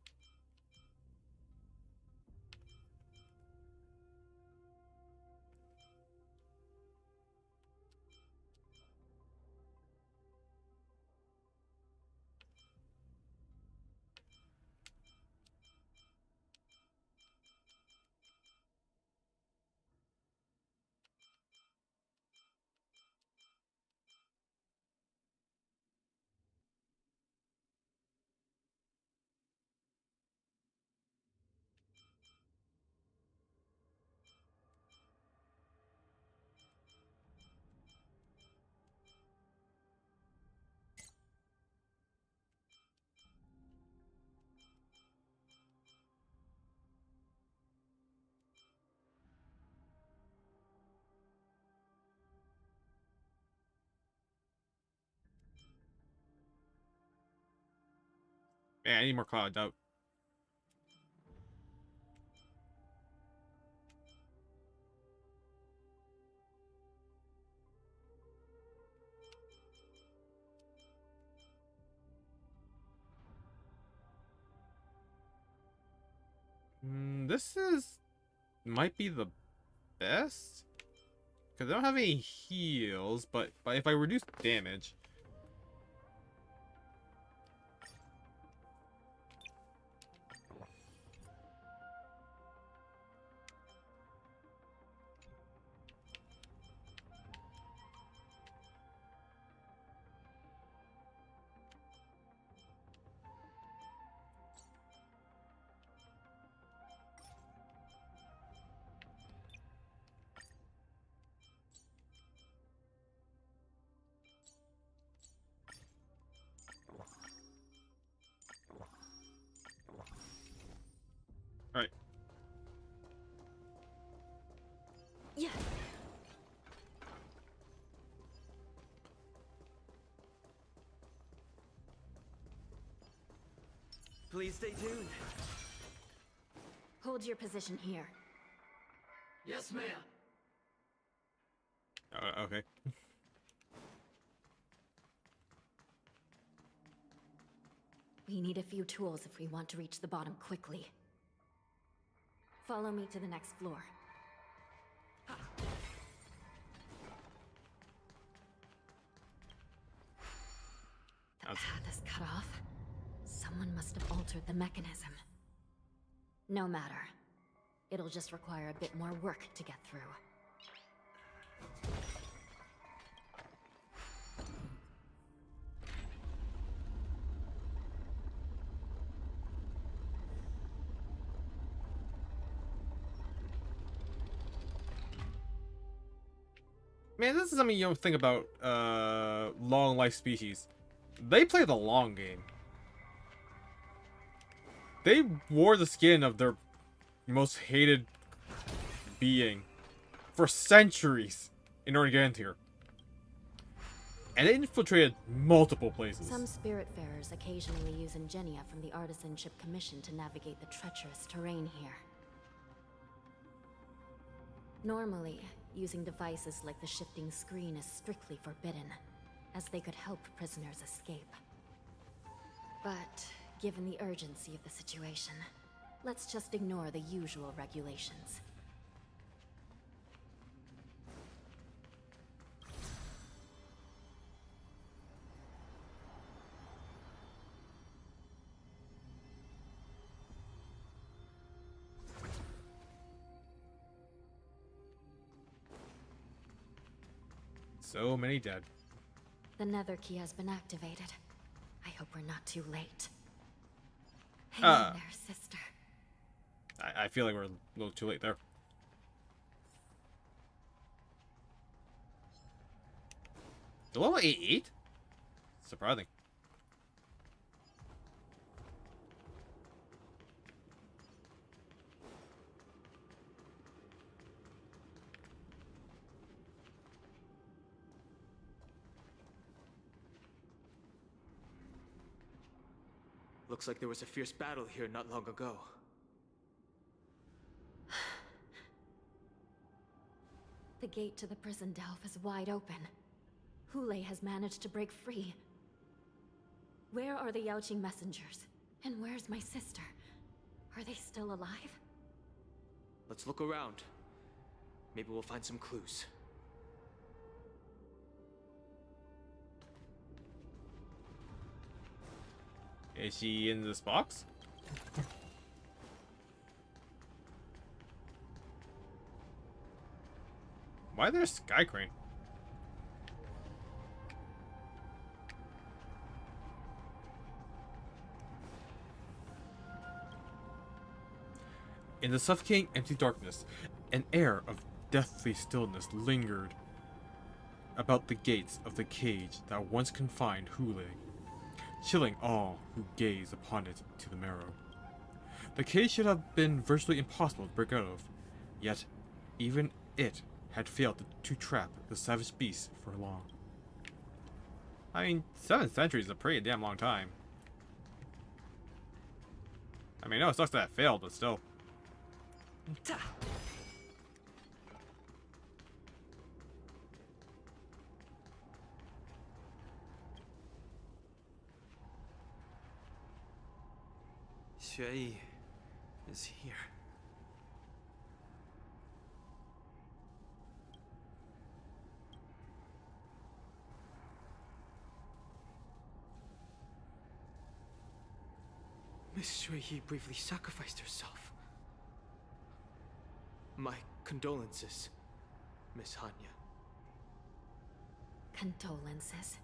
Man, I need more cloud doubt. This might be the best because I don't have any heals, but if I reduce damage. Please stay tuned. Hold your position here. Yes, ma'am. Okay. We need a few tools if we want to reach the bottom quickly. Follow me to the next floor. The path is cut off. Someone must have altered the mechanism. No matter. It'll just require a bit more work to get through. Man, this is something you don't think about long life species. They play the long game. They wore the skin of their most hated being for centuries in order to get into here. And they infiltrated multiple places. Some Spiritfarers occasionally use ingenia from the Artisanship Commission to navigate the treacherous terrain here. Normally, using devices like the shifting screen is strictly forbidden, as they could help prisoners escape. But, given the urgency of the situation, let's just ignore the usual regulations. So many dead. The nether key has been activated. I hope we're not too late. Hang in there, sister. I feel like we're a little too late there. The level 8? Surprising. Looks like there was a fierce battle here not long ago. The gate to the prison delve is wide open. Hulei has managed to break free. Where are the Yaoqing messengers? And where's my sister? Are they still alive? Let's look around. Maybe we'll find some clues. Is she in this box? Why is there a sky crane? In the suffocating empty darkness, an air of deathly stillness lingered about the gates of the cage that once confined Hulei, chilling all who gaze upon it to the marrow. The cage should have been virtually impossible to break out of, yet even it had failed to trap the savage beast for long. I mean, 7 centuries is a pretty damn long time. I mean, no, it sucks that it failed, but still. Xueyi is here. Miss Xueyi bravely sacrificed herself. My condolences, Miss Hanya. Condolences?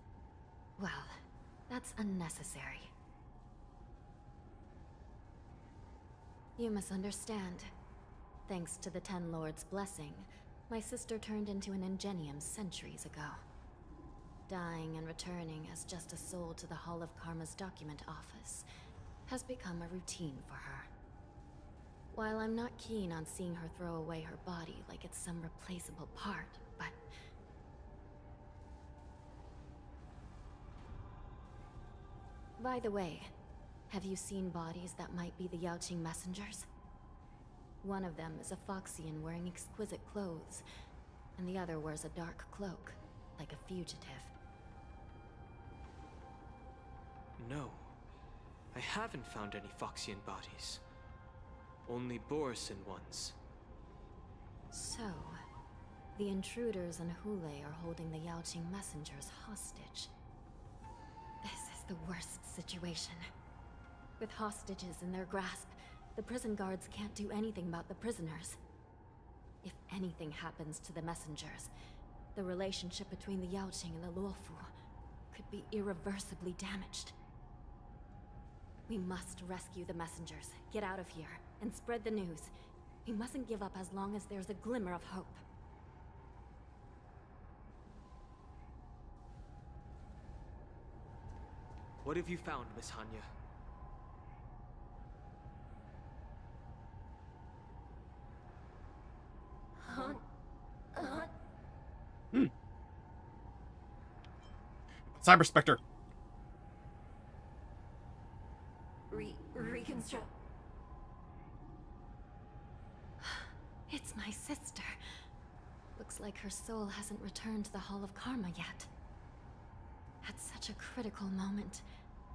Well, that's unnecessary. You misunderstand. Thanks to the Ten Lords' blessing, my sister turned into an Ingenium centuries ago. Dying and returning as just a soul to the Hall of Karma's document office has become a routine for her. While I'm not keen on seeing her throw away her body like it's some replaceable part, but... By the way, Have you seen bodies that might be the Yaoqing messengers? One of them is a Foxian wearing exquisite clothes, and the other wears a dark cloak, like a fugitive. No. I haven't found any Foxian bodies. Only Borisin ones. So, the intruders and Hule are holding the Yaoqing messengers hostage. This is the worst situation. With hostages in their grasp, the prison guards can't do anything about the prisoners. If anything happens to the messengers, the relationship between the Yaoqing and the Luofu could be irreversibly damaged. We must rescue the messengers, get out of here, and spread the news. We mustn't give up as long as there's a glimmer of hope. What have you found, Miss Hanya? Cyber Spectre. Reconstruct. It's my sister. Looks like her soul hasn't returned to the Hall of Karma yet. At such a critical moment,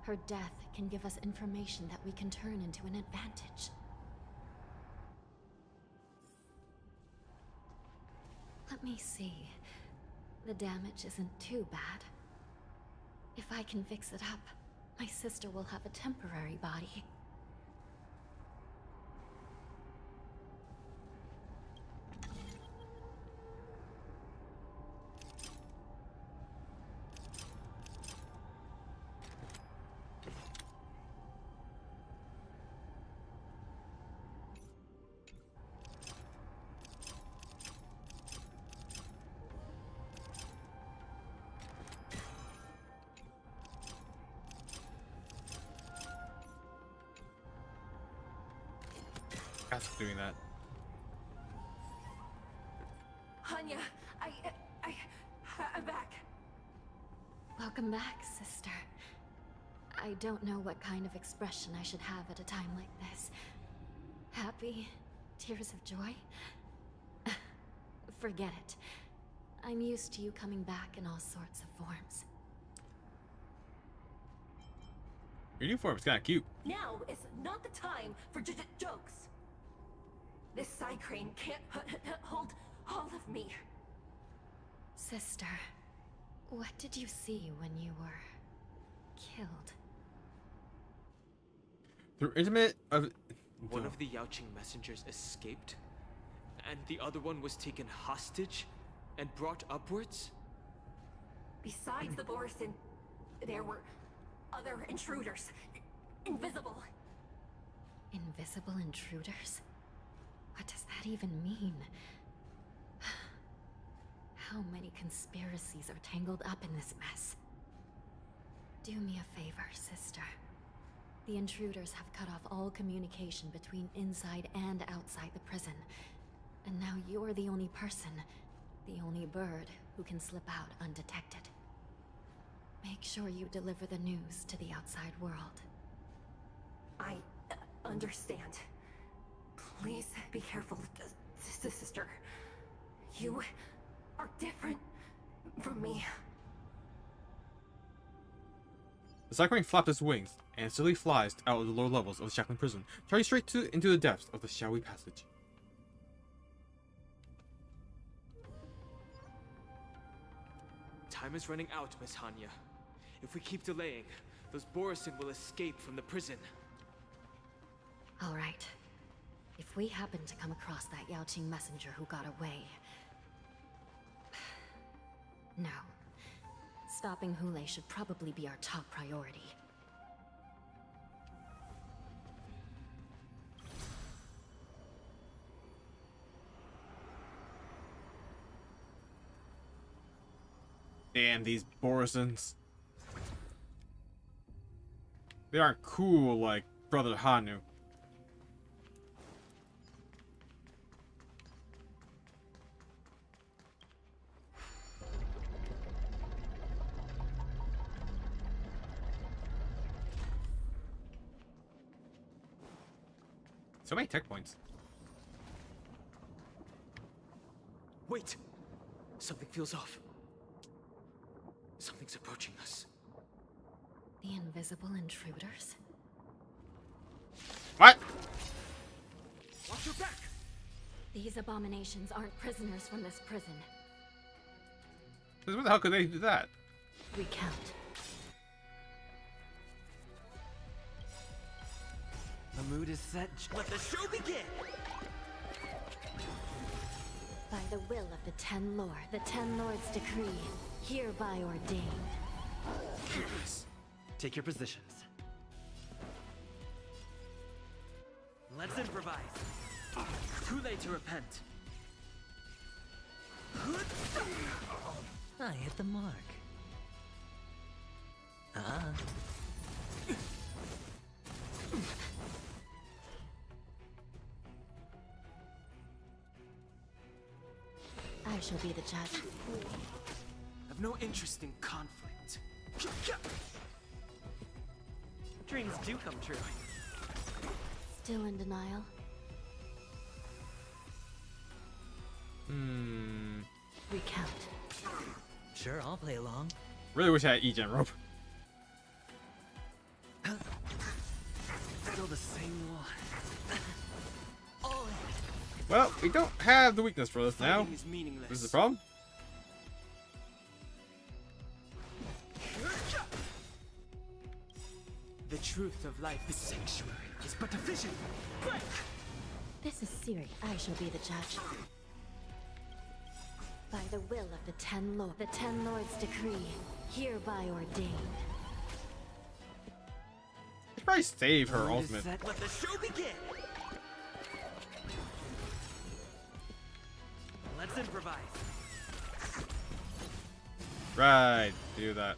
her death can give us information that we can turn into an advantage. Let me see. The damage isn't too bad. If I can fix it up, my sister will have a temporary body. Doing that. Hanya, I'm back. Welcome back, sister. I don't know what kind of expression I should have at a time like this. Happy? Tears of joy? Forget it. I'm used to you coming back in all sorts of forms. Your new form's kinda cute. Now is not the time for jokes. This side crane can't hold all of me. Sister, what did you see when you were killed? Through intimate of One of the Yaoqing messengers escaped, and the other one was taken hostage and brought upwards? Besides the Borisin, there were other intruders. Invisible. Invisible intruders? What does that even mean? How many conspiracies are tangled up in this mess? Do me a favor, sister. The intruders have cut off all communication between inside and outside the prison. And now you're the only person, the only bird, who can slip out undetected. Make sure you deliver the news to the outside world. I understand. Please be careful, sister. You are different from me. The Cyclone flapped its wings and instantly flies out of the lower levels of the Shackling prison, charging straight into the depths of the shadowy passage. Time is running out, Miss Hanya. If we keep delaying, those Borisin will escape from the prison. All right. If we happen to come across that Yaoqing messenger who got away... No. Stopping Hule should probably be our top priority. Damn, these Borisons. They aren't cool like Brother Hanu. So many tech points. Wait! Something feels off. Something's approaching us. The invisible intruders? What? Watch your back! These abominations aren't prisoners from this prison. What the hell could they do that? Recount. The mood is set. Let the show begin! By the will of the Ten Lord, the Ten Lords' decree, hereby ordained. Heroes, take your positions. Let's improvise. Too late to repent. I hit the mark. I shall be the judge. I've no interest in conflict. Dreams do come true. Still in denial? Recount. Sure, I'll play along. Really wish I had E-Gen rope. Still the same one. Oh. Well, we don't have the weakness for this now. Fighting is meaningless. This is the problem. The truth of life is sanctuary is but a vision. Break! This is serious. I shall be the judge. By the will of the Ten Lords, the Ten Lords' decree, hereby ordained. Should probably save her Mood is ultimate. set. Let the show begin! Let's improvise. Right, do that.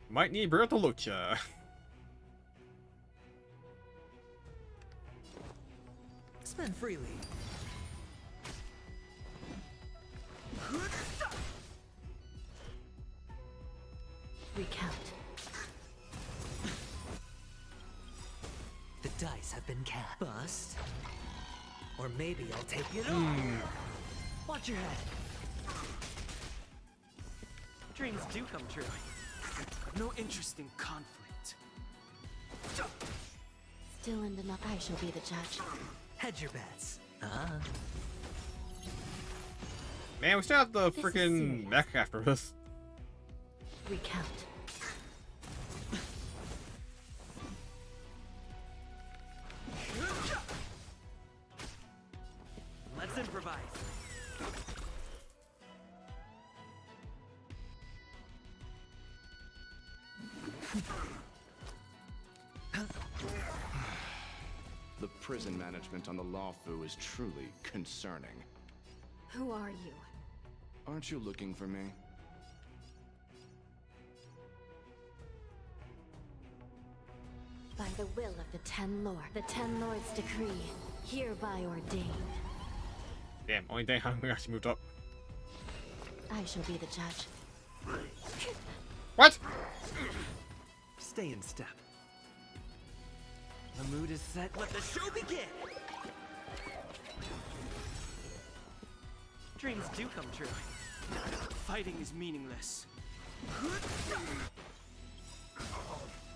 Might need Bertoluccia. Spend freely. Recount. The dice have been cast. Bust. Or maybe I'll take it all. Watch your head. Dreams do come true. I've no interest in conflict. Still in denial. I shall be the judge. Hedge your bets. Man, we still have the This is freaking serious. mech after us. Recount. Let's improvise. The prison management on the Lawfu is truly concerning. Who are you? Aren't you looking for me? By the will of the Ten Lord, the Ten Lords' decree, hereby ordained. Damn, only day we actually moved up. I shall be the judge. What? Stay in step. The mood is set. Let the show begin! Dreams do come true. Fighting is meaningless.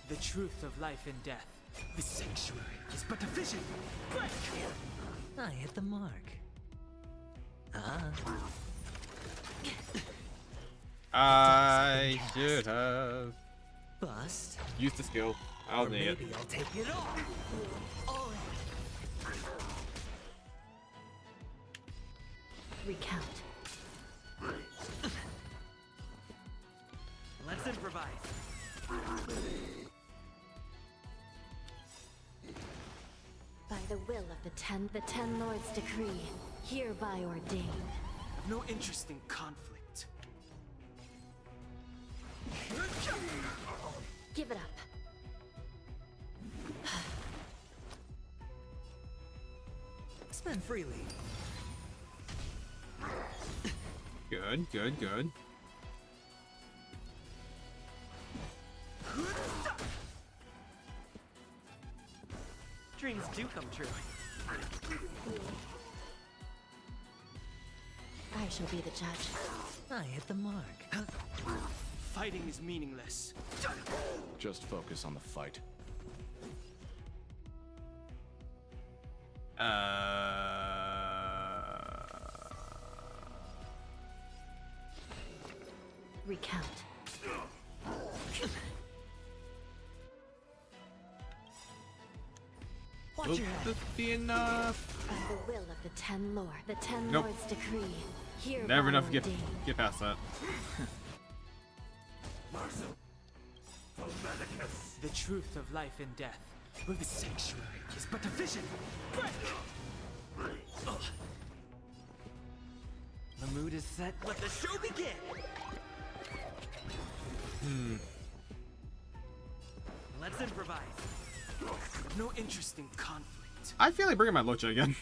The truth of life and death, the sanctuary is but a vision. Break! I hit the mark. I should have Bust. used the skill. I'll Or need it. maybe I'll take it all. Recount. Let's improvise. By the will of the Ten Lords' decree, hereby ordained. I've no interest in conflict. Give it up. Spend freely. Good, good, good. do come true. I shall be the judge. I hit the mark. Fighting is meaningless. Just focus on the fight. Recount. Will this be enough? By the will of the Ten Lord, the Ten Nope. Lords decree. Hereby Never enough to ordained. get past that. The truth of life and death. With the sanctuary is but a vision. Break! The mood is set. Let the show begin. Let's improvise. No interest in conflict. I feel like bringing my Locha again.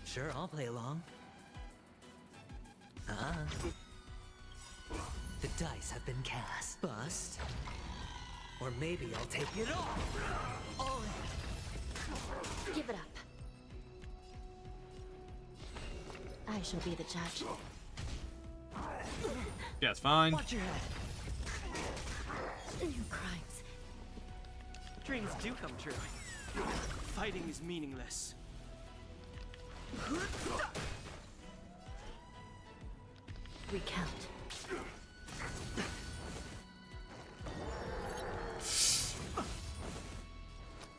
Sure, I'll play along. The dice have been cast. Bust. Or maybe I'll take it all. Give it up. I shall be the judge. Yeah, it's fine. Watch your head. New crimes. Dreams do come true. Fighting is meaningless. Recount.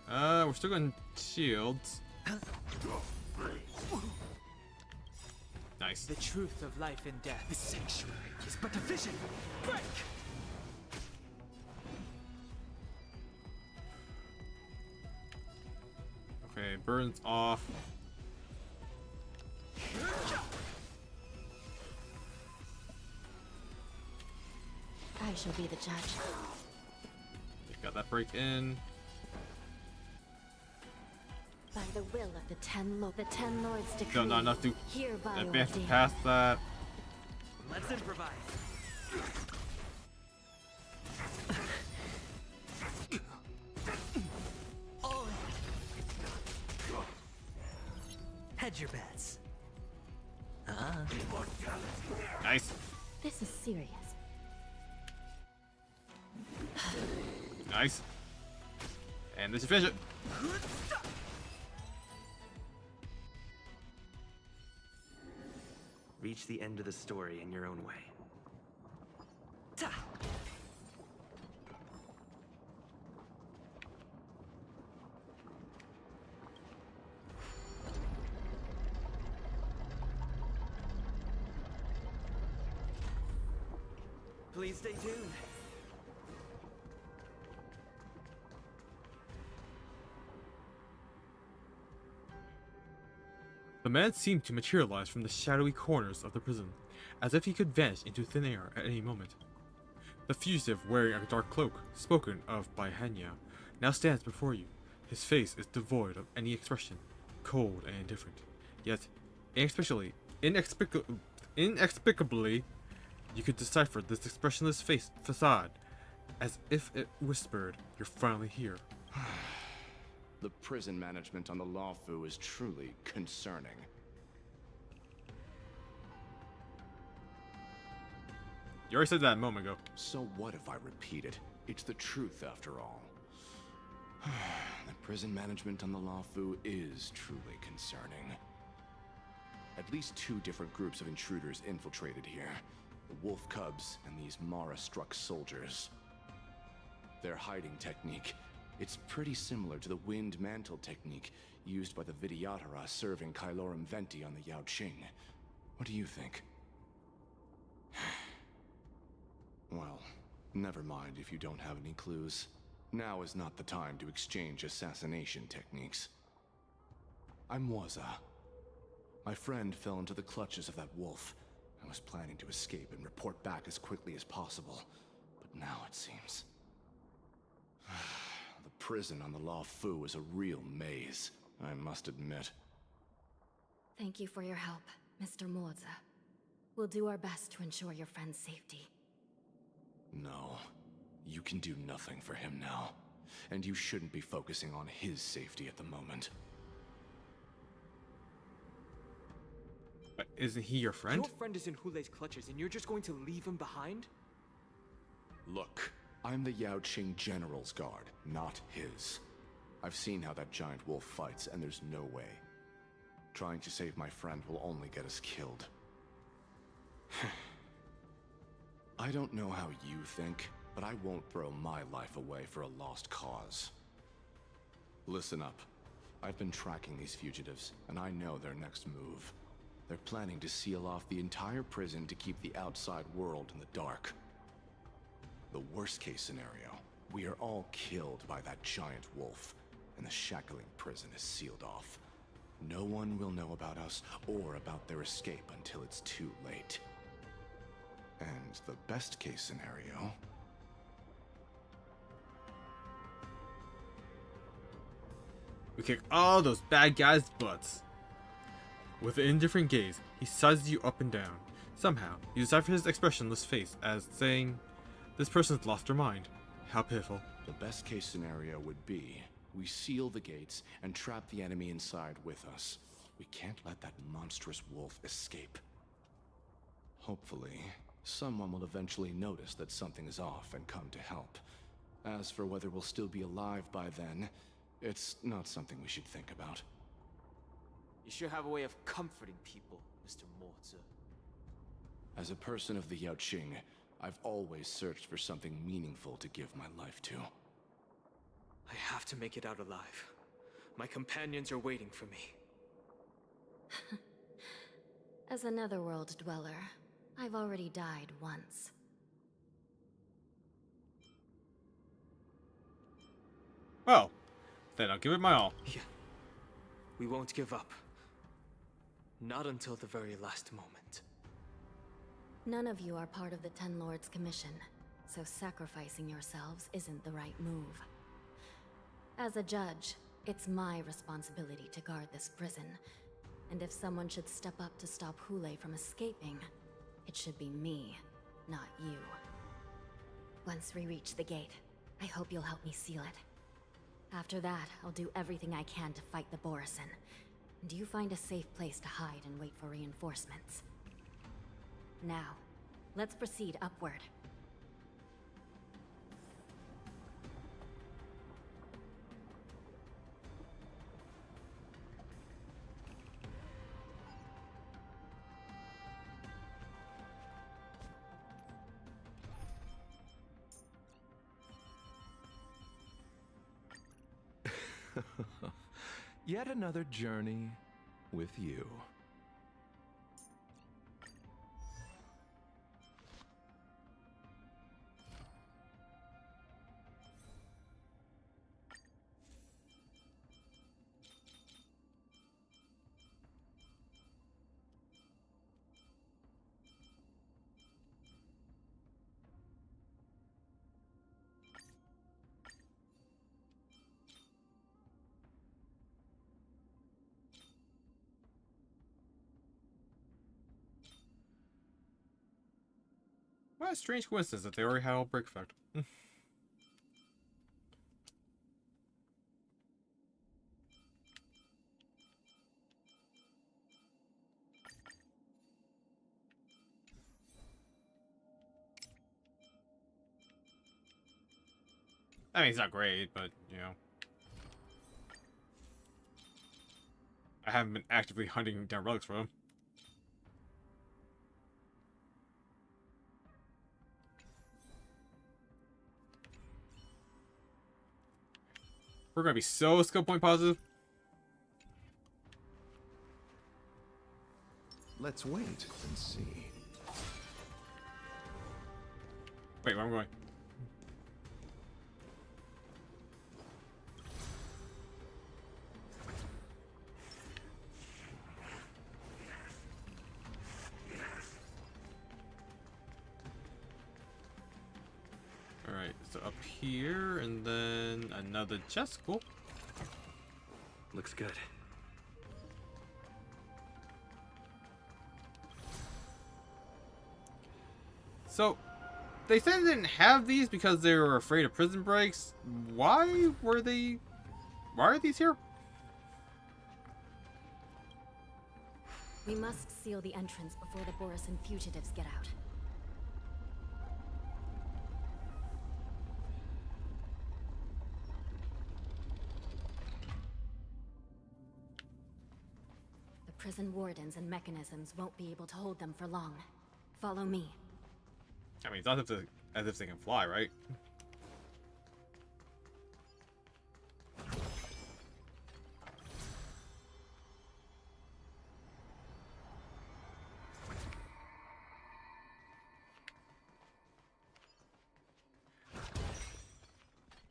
We're still going shields. Nice. The truth of life and death. The sanctuary is but a vision. Break! Okay, burns off. I shall be the judge. Got that break in. By the will of the Ten Lords decree. Still not enough to hereby advance ordained. past that. Let's improvise. Hedge your bets. Nice. This is serious. Nice. And this is finish it. Reach the end of the story in your own way. Ta! Please stay tuned. The man seemed to materialize from the shadowy corners of the prison, as if he could vanish into thin air at any moment. The fugitive wearing a dark cloak, spoken of by Hanya, now stands before you. His face is devoid of any expression, cold and indifferent. Yet, inexplicably, you could decipher this expressionless facade, as if it whispered, "You're finally here." The prison management on the Lawfu is truly concerning. You already said that a moment ago. So what if I repeat it? It's the truth after all. The prison management on the Lawfu is truly concerning. At least 2 different groups of intruders infiltrated here. The Wolf Cubs and these Mara-struck soldiers. Their hiding technique, it's pretty similar to the Wind Mantle technique used by the Vidyadhara serving Kailorum Venti on the Yaoqing. What do you think? Well, never mind if you don't have any clues. Now is not the time to exchange assassination techniques. I'm Waza. My friend fell into the clutches of that wolf. I was planning to escape and report back as quickly as possible, but now it seems... The prison on the Lawfu is a real maze, I must admit. Thank you for your help, Mr. Moza. We'll do our best to ensure your friend's safety. No. You can do nothing for him now, and you shouldn't be focusing on his safety at the moment. But isn't he your friend? Your friend is in Hulei's clutches, and you're just going to leave him behind? Look, I'm the Yao Qing General's guard, not his. I've seen how that giant wolf fights, and there's no way. Trying to save my friend will only get us killed. I don't know how you think, but I won't throw my life away for a lost cause. Listen up. I've been tracking these fugitives, and I know their next move. They're planning to seal off the entire prison to keep the outside world in the dark. The worst case scenario, we are all killed by that giant wolf, and the shackling prison is sealed off. No one will know about us or about their escape until it's too late. And the best case scenario... We kick all those bad guys' butts. With an indifferent gaze, he sizes you up and down. Somehow, you decipher his expressionless face as saying, "This person's lost their mind." How pitiful. The best case scenario would be, we seal the gates and trap the enemy inside with us. We can't let that monstrous wolf escape. Hopefully, someone will eventually notice that something is off and come to help. As for whether we'll still be alive by then, it's not something we should think about. You sure have a way of comforting people, Mr. Morza. As a person of the Yao Qing, I've always searched for something meaningful to give my life to. I have to make it out alive. My companions are waiting for me. As a netherworld dweller, I've already died once. Well, then I'll give it my all. Yeah. We won't give up. Not until the very last moment. None of you are part of the Ten Lords' commission, so sacrificing yourselves isn't the right move. As a judge, it's my responsibility to guard this prison, and if someone should step up to stop Hulei from escaping, it should be me, not you. Once we reach the gate, I hope you'll help me seal it. After that, I'll do everything I can to fight the Borisin. And you find a safe place to hide and wait for reinforcements. Now, let's proceed upward. Yet another journey with you. What a strange coincidence that they already had all break effect. I mean, it's not great, but, you know. I haven't been actively hunting down relics for them. We're gonna be so skill point positive. Let's wait and see. Wait, where am I going? Alright, so up here, and then another chest. Cool. Looks good. So, they said they didn't have these because they were afraid of prison breaks. Why are these here? We must seal the entrance before the Borisan fugitives get out. The prison wardens and mechanisms won't be able to hold them for long. Follow me. I mean, it's not as if they can fly, right?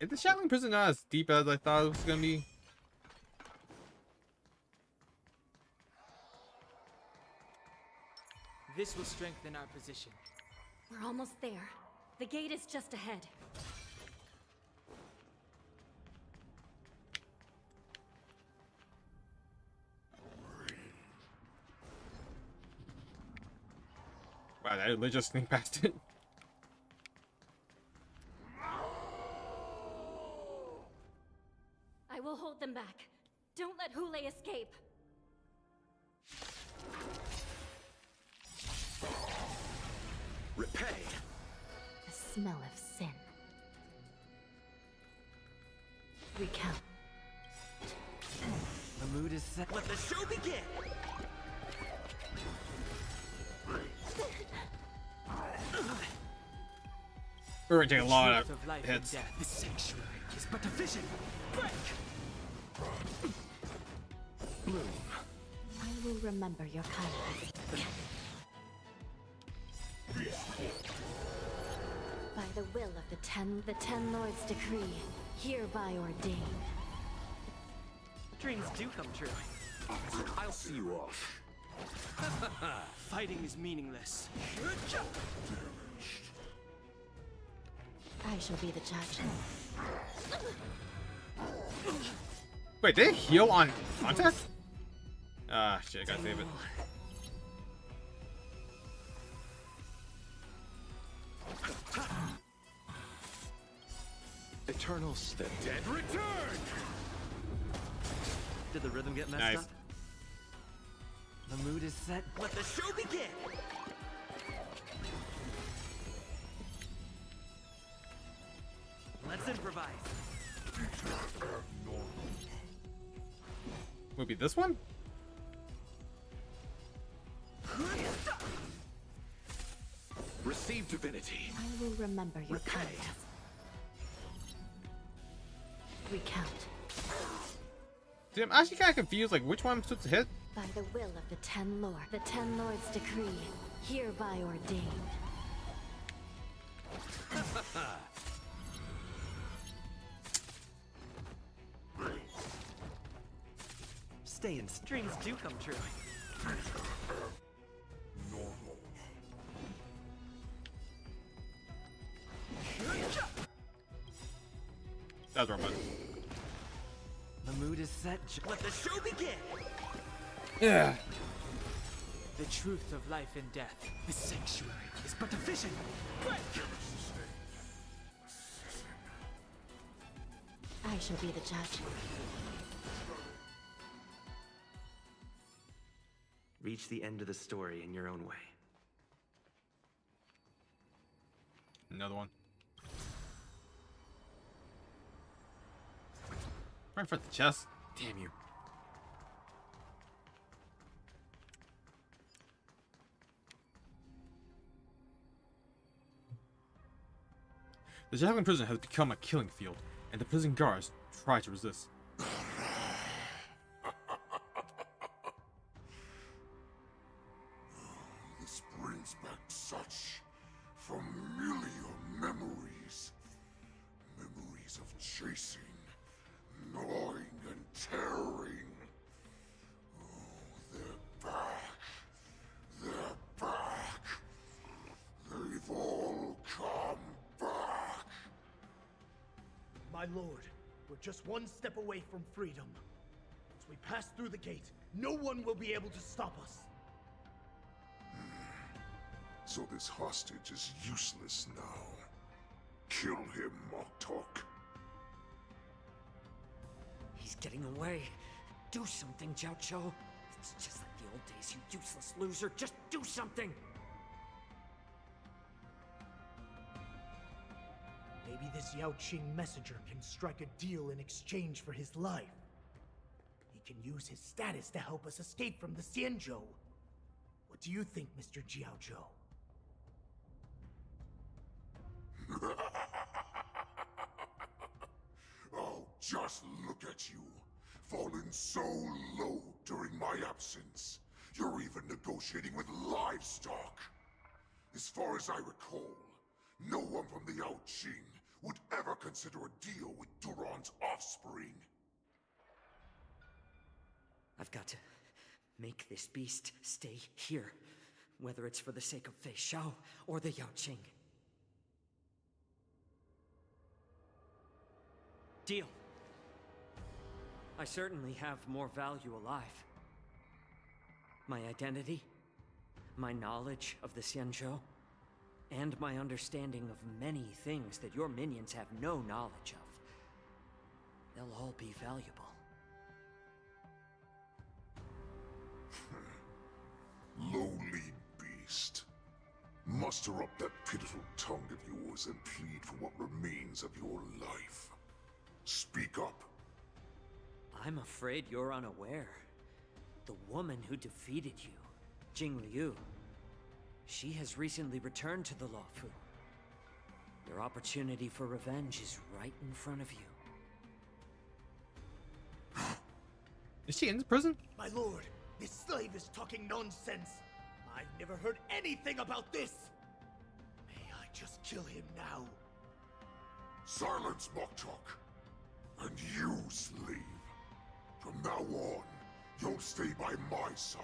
Is the Shackling prison not as deep as I thought it was gonna be? This will strengthen our position. We're almost there. The gate is just ahead. Wow, I literally just sneaked past it. I will hold them back. Don't let Hule escape. Repay. The smell of sin. Recount. The mood is set. Let the show begin. We're gonna take a lot Truth of life hits. and death. The sanctuary is but a vision. Break! Bloom. I will remember your kindness. By the will of the Ten Lords' decree, hereby ordained. Dreams do come true. I'll see you off. Fighting is meaningless. I shall be the judge. Wait, did they heal on contact? Ah, shit, I gotta save it. Eternal step. Dead return! Did the rhythm get messed Nice. up? The mood is set. Let the show begin! Let's improvise. Would it be this one? Receive divinity. I will remember your kindness. Recount. See, I'm actually kind of confused, like, which one I'm supposed to hit? By the will of the Ten Lords' decree, hereby ordained. Stay in. Dreams do come true. That was wrong button. The mood is set. Let the show begin! Yeah. The truth of life and death. The sanctuary is but a vision. Break! I shall be the judge. Reach the end of the story in your own way. Another one. Right in front of the chest. Damn you. The Javelin prison has become a killing field, and the prison guards try to resist. This brings back such familiar memories. Memories of chasing, gnawing, and tearing. Oh, they're back. They're back. They've all come back. My lord, we're just one step away from freedom. Once we pass through the gate, no one will be able to stop us. So this hostage is useless now. Kill him, Moktok. He's getting away. Do something, Jiaoqiu. It's just like the old days, you useless loser. Just do something! Maybe this Yao Qing messenger can strike a deal in exchange for his life. He can use his status to help us escape from the Xianzhou. What do you think, Mr. Jiaozhou? Oh, just look at you. Fallen so low during my absence. You're even negotiating with livestock. As far as I recall, no one from the Yao Qing would ever consider a deal with Duran's offspring. I've got to make this beast stay here, whether it's for the sake of Fei Xiao or the Yao Qing. Deal. I certainly have more value alive. My identity, my knowledge of the Xianzhou, and my understanding of many things that your minions have no knowledge of. They'll all be valuable. Lowly beast. Muster up that pitiful tongue of yours and plead for what remains of your life. Speak up. I'm afraid you're unaware. The woman who defeated you, Jing Liu, she has recently returned to the Luofu. Your opportunity for revenge is right in front of you. Is she in prison? My lord, this slave is talking nonsense. I've never heard anything about this. May I just kill him now? Silence, Moktok. And you, slave. From now on, you'll stay by my side.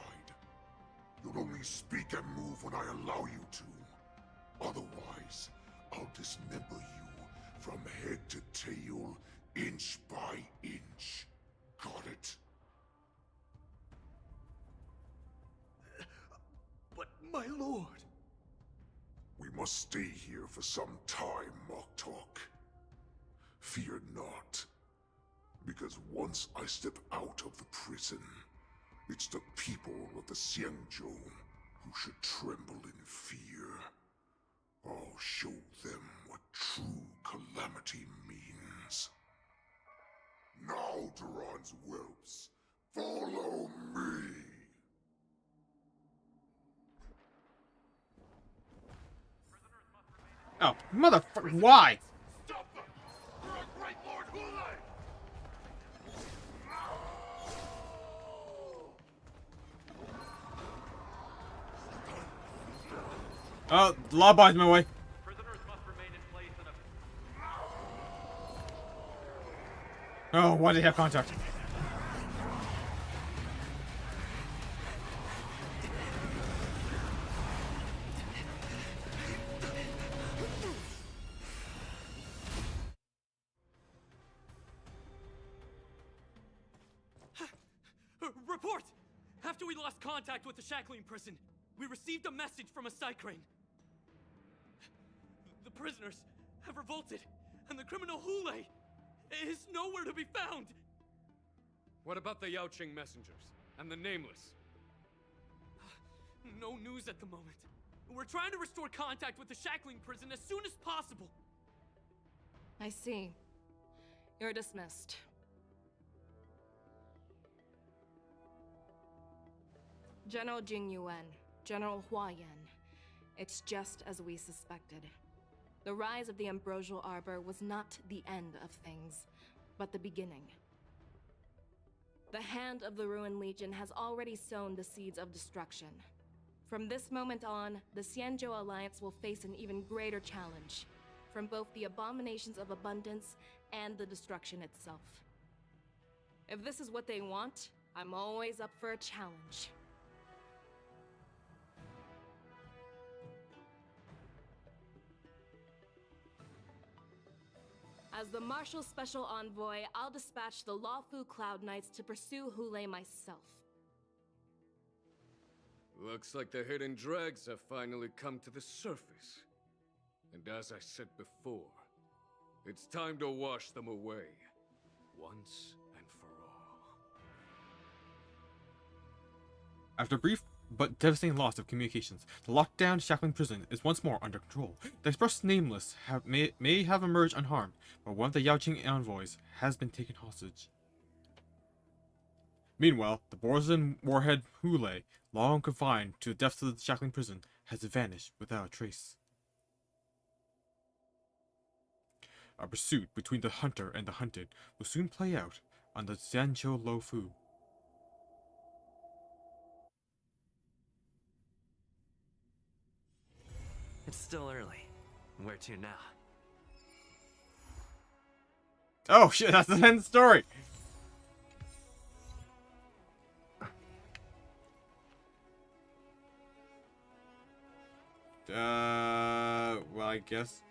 You'll only speak and move when I allow you to. Otherwise, I'll dismember you from head to tail, inch by inch. Got it? But my lord... We must stay here for some time, Moktok. Fear not. Because once I step out of the prison, it's the people of the Xianzhou who should tremble in fear. I'll show them what true calamity means. Now, Duran's whelps, follow me! Oh, motherfucker, why? Stop them! Great Lord Hulei! Oh, the law bars my way. Prisoners must remain in place in a... Oh, why did he have contact? Report! After we lost contact with the shackling prison, we received a message from a Psycrane. The prisoners have revolted, and the criminal Hulei is nowhere to be found! What about the Yao Qing messengers and the Nameless? No news at the moment. We're trying to restore contact with the shackling prison as soon as possible. I see. You're dismissed. General Jing Yuan, General Hua Yan. It's just as we suspected. The rise of the Ambrosial Arbor was not the end of things, but the beginning. The hand of the Ruined Legion has already sown the seeds of destruction. From this moment on, the Xianzhou Alliance will face an even greater challenge, from both the abominations of abundance and the destruction itself. If this is what they want, I'm always up for a challenge. As the Marshal Special Envoy, I'll dispatch the Luofu Cloud Knights to pursue Hulei myself. Looks like the hidden dregs have finally come to the surface. And as I said before, It's time to wash them away, once and for all. After a brief but devastating loss of communications, the lockdown shackling prison is once more under control. The Express Nameless may have emerged unharmed, but one of the Yaoqing envoys has been taken hostage. Meanwhile, the Borzen warhead Hule, long confined to the depths of the shackling prison, has vanished without a trace. A pursuit between the hunter and the hunted will soon play out on the Zanzhou Lofu. It's still early. Where to now? Oh shit, that's the end of the story! Well, I guess.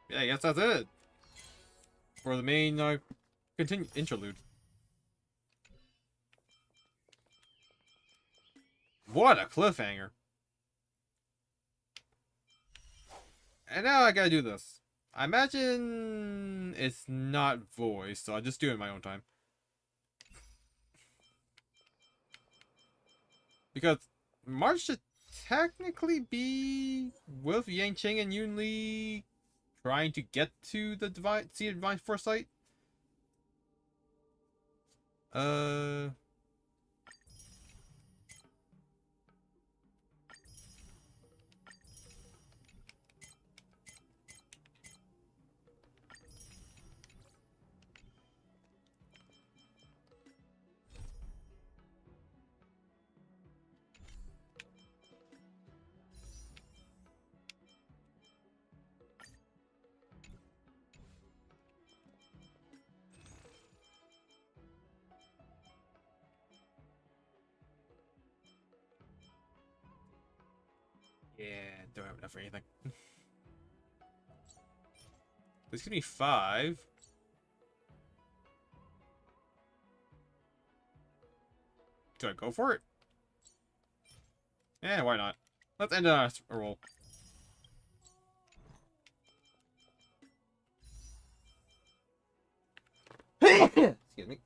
Yeah, I guess that's it for the main interlude. What a cliffhanger! And now I gotta do this. I imagine it's not voice, so I'll just do it in my own time. Because March should technically be with Yang and Yun Li trying to get to the divine foresight. Yeah, don't have enough for anything. This gives me 5. Do I go for it? Yeah, why not? Let's end on a roll. Excuse me.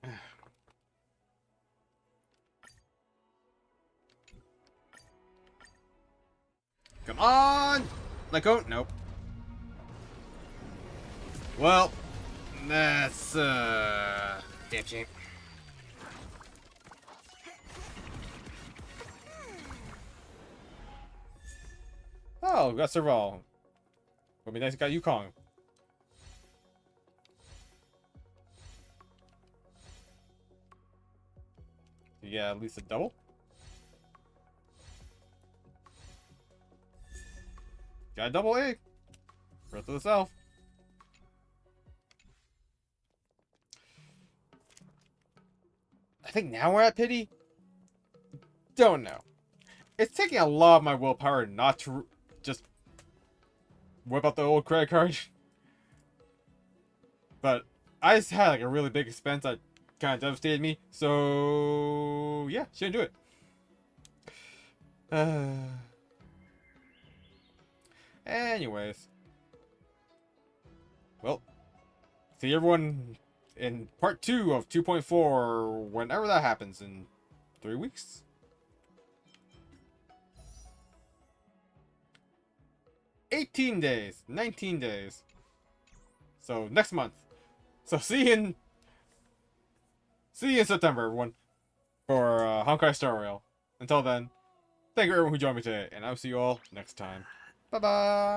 Come on! Let go? Nope. Well, that's damn shame. Oh, we got Serval. Would be nice to got Yukong. Yeah, at least a double. Got a double A. Breath of the South. I think now we're at pity. Don't know. It's taking a lot of my willpower not to just whip out the old credit card. But I just had like a really big expense that kind of devastated me. So yeah, shouldn't do it. Anyways. Well, see everyone in part 2 of 2.4 whenever that happens in 3 weeks. 18 days, 19 days. So next month. So see you in September, everyone, for Honkai Star Rail. Until then, thank you everyone who joined me today, and I'll see you all next time. Bye bye.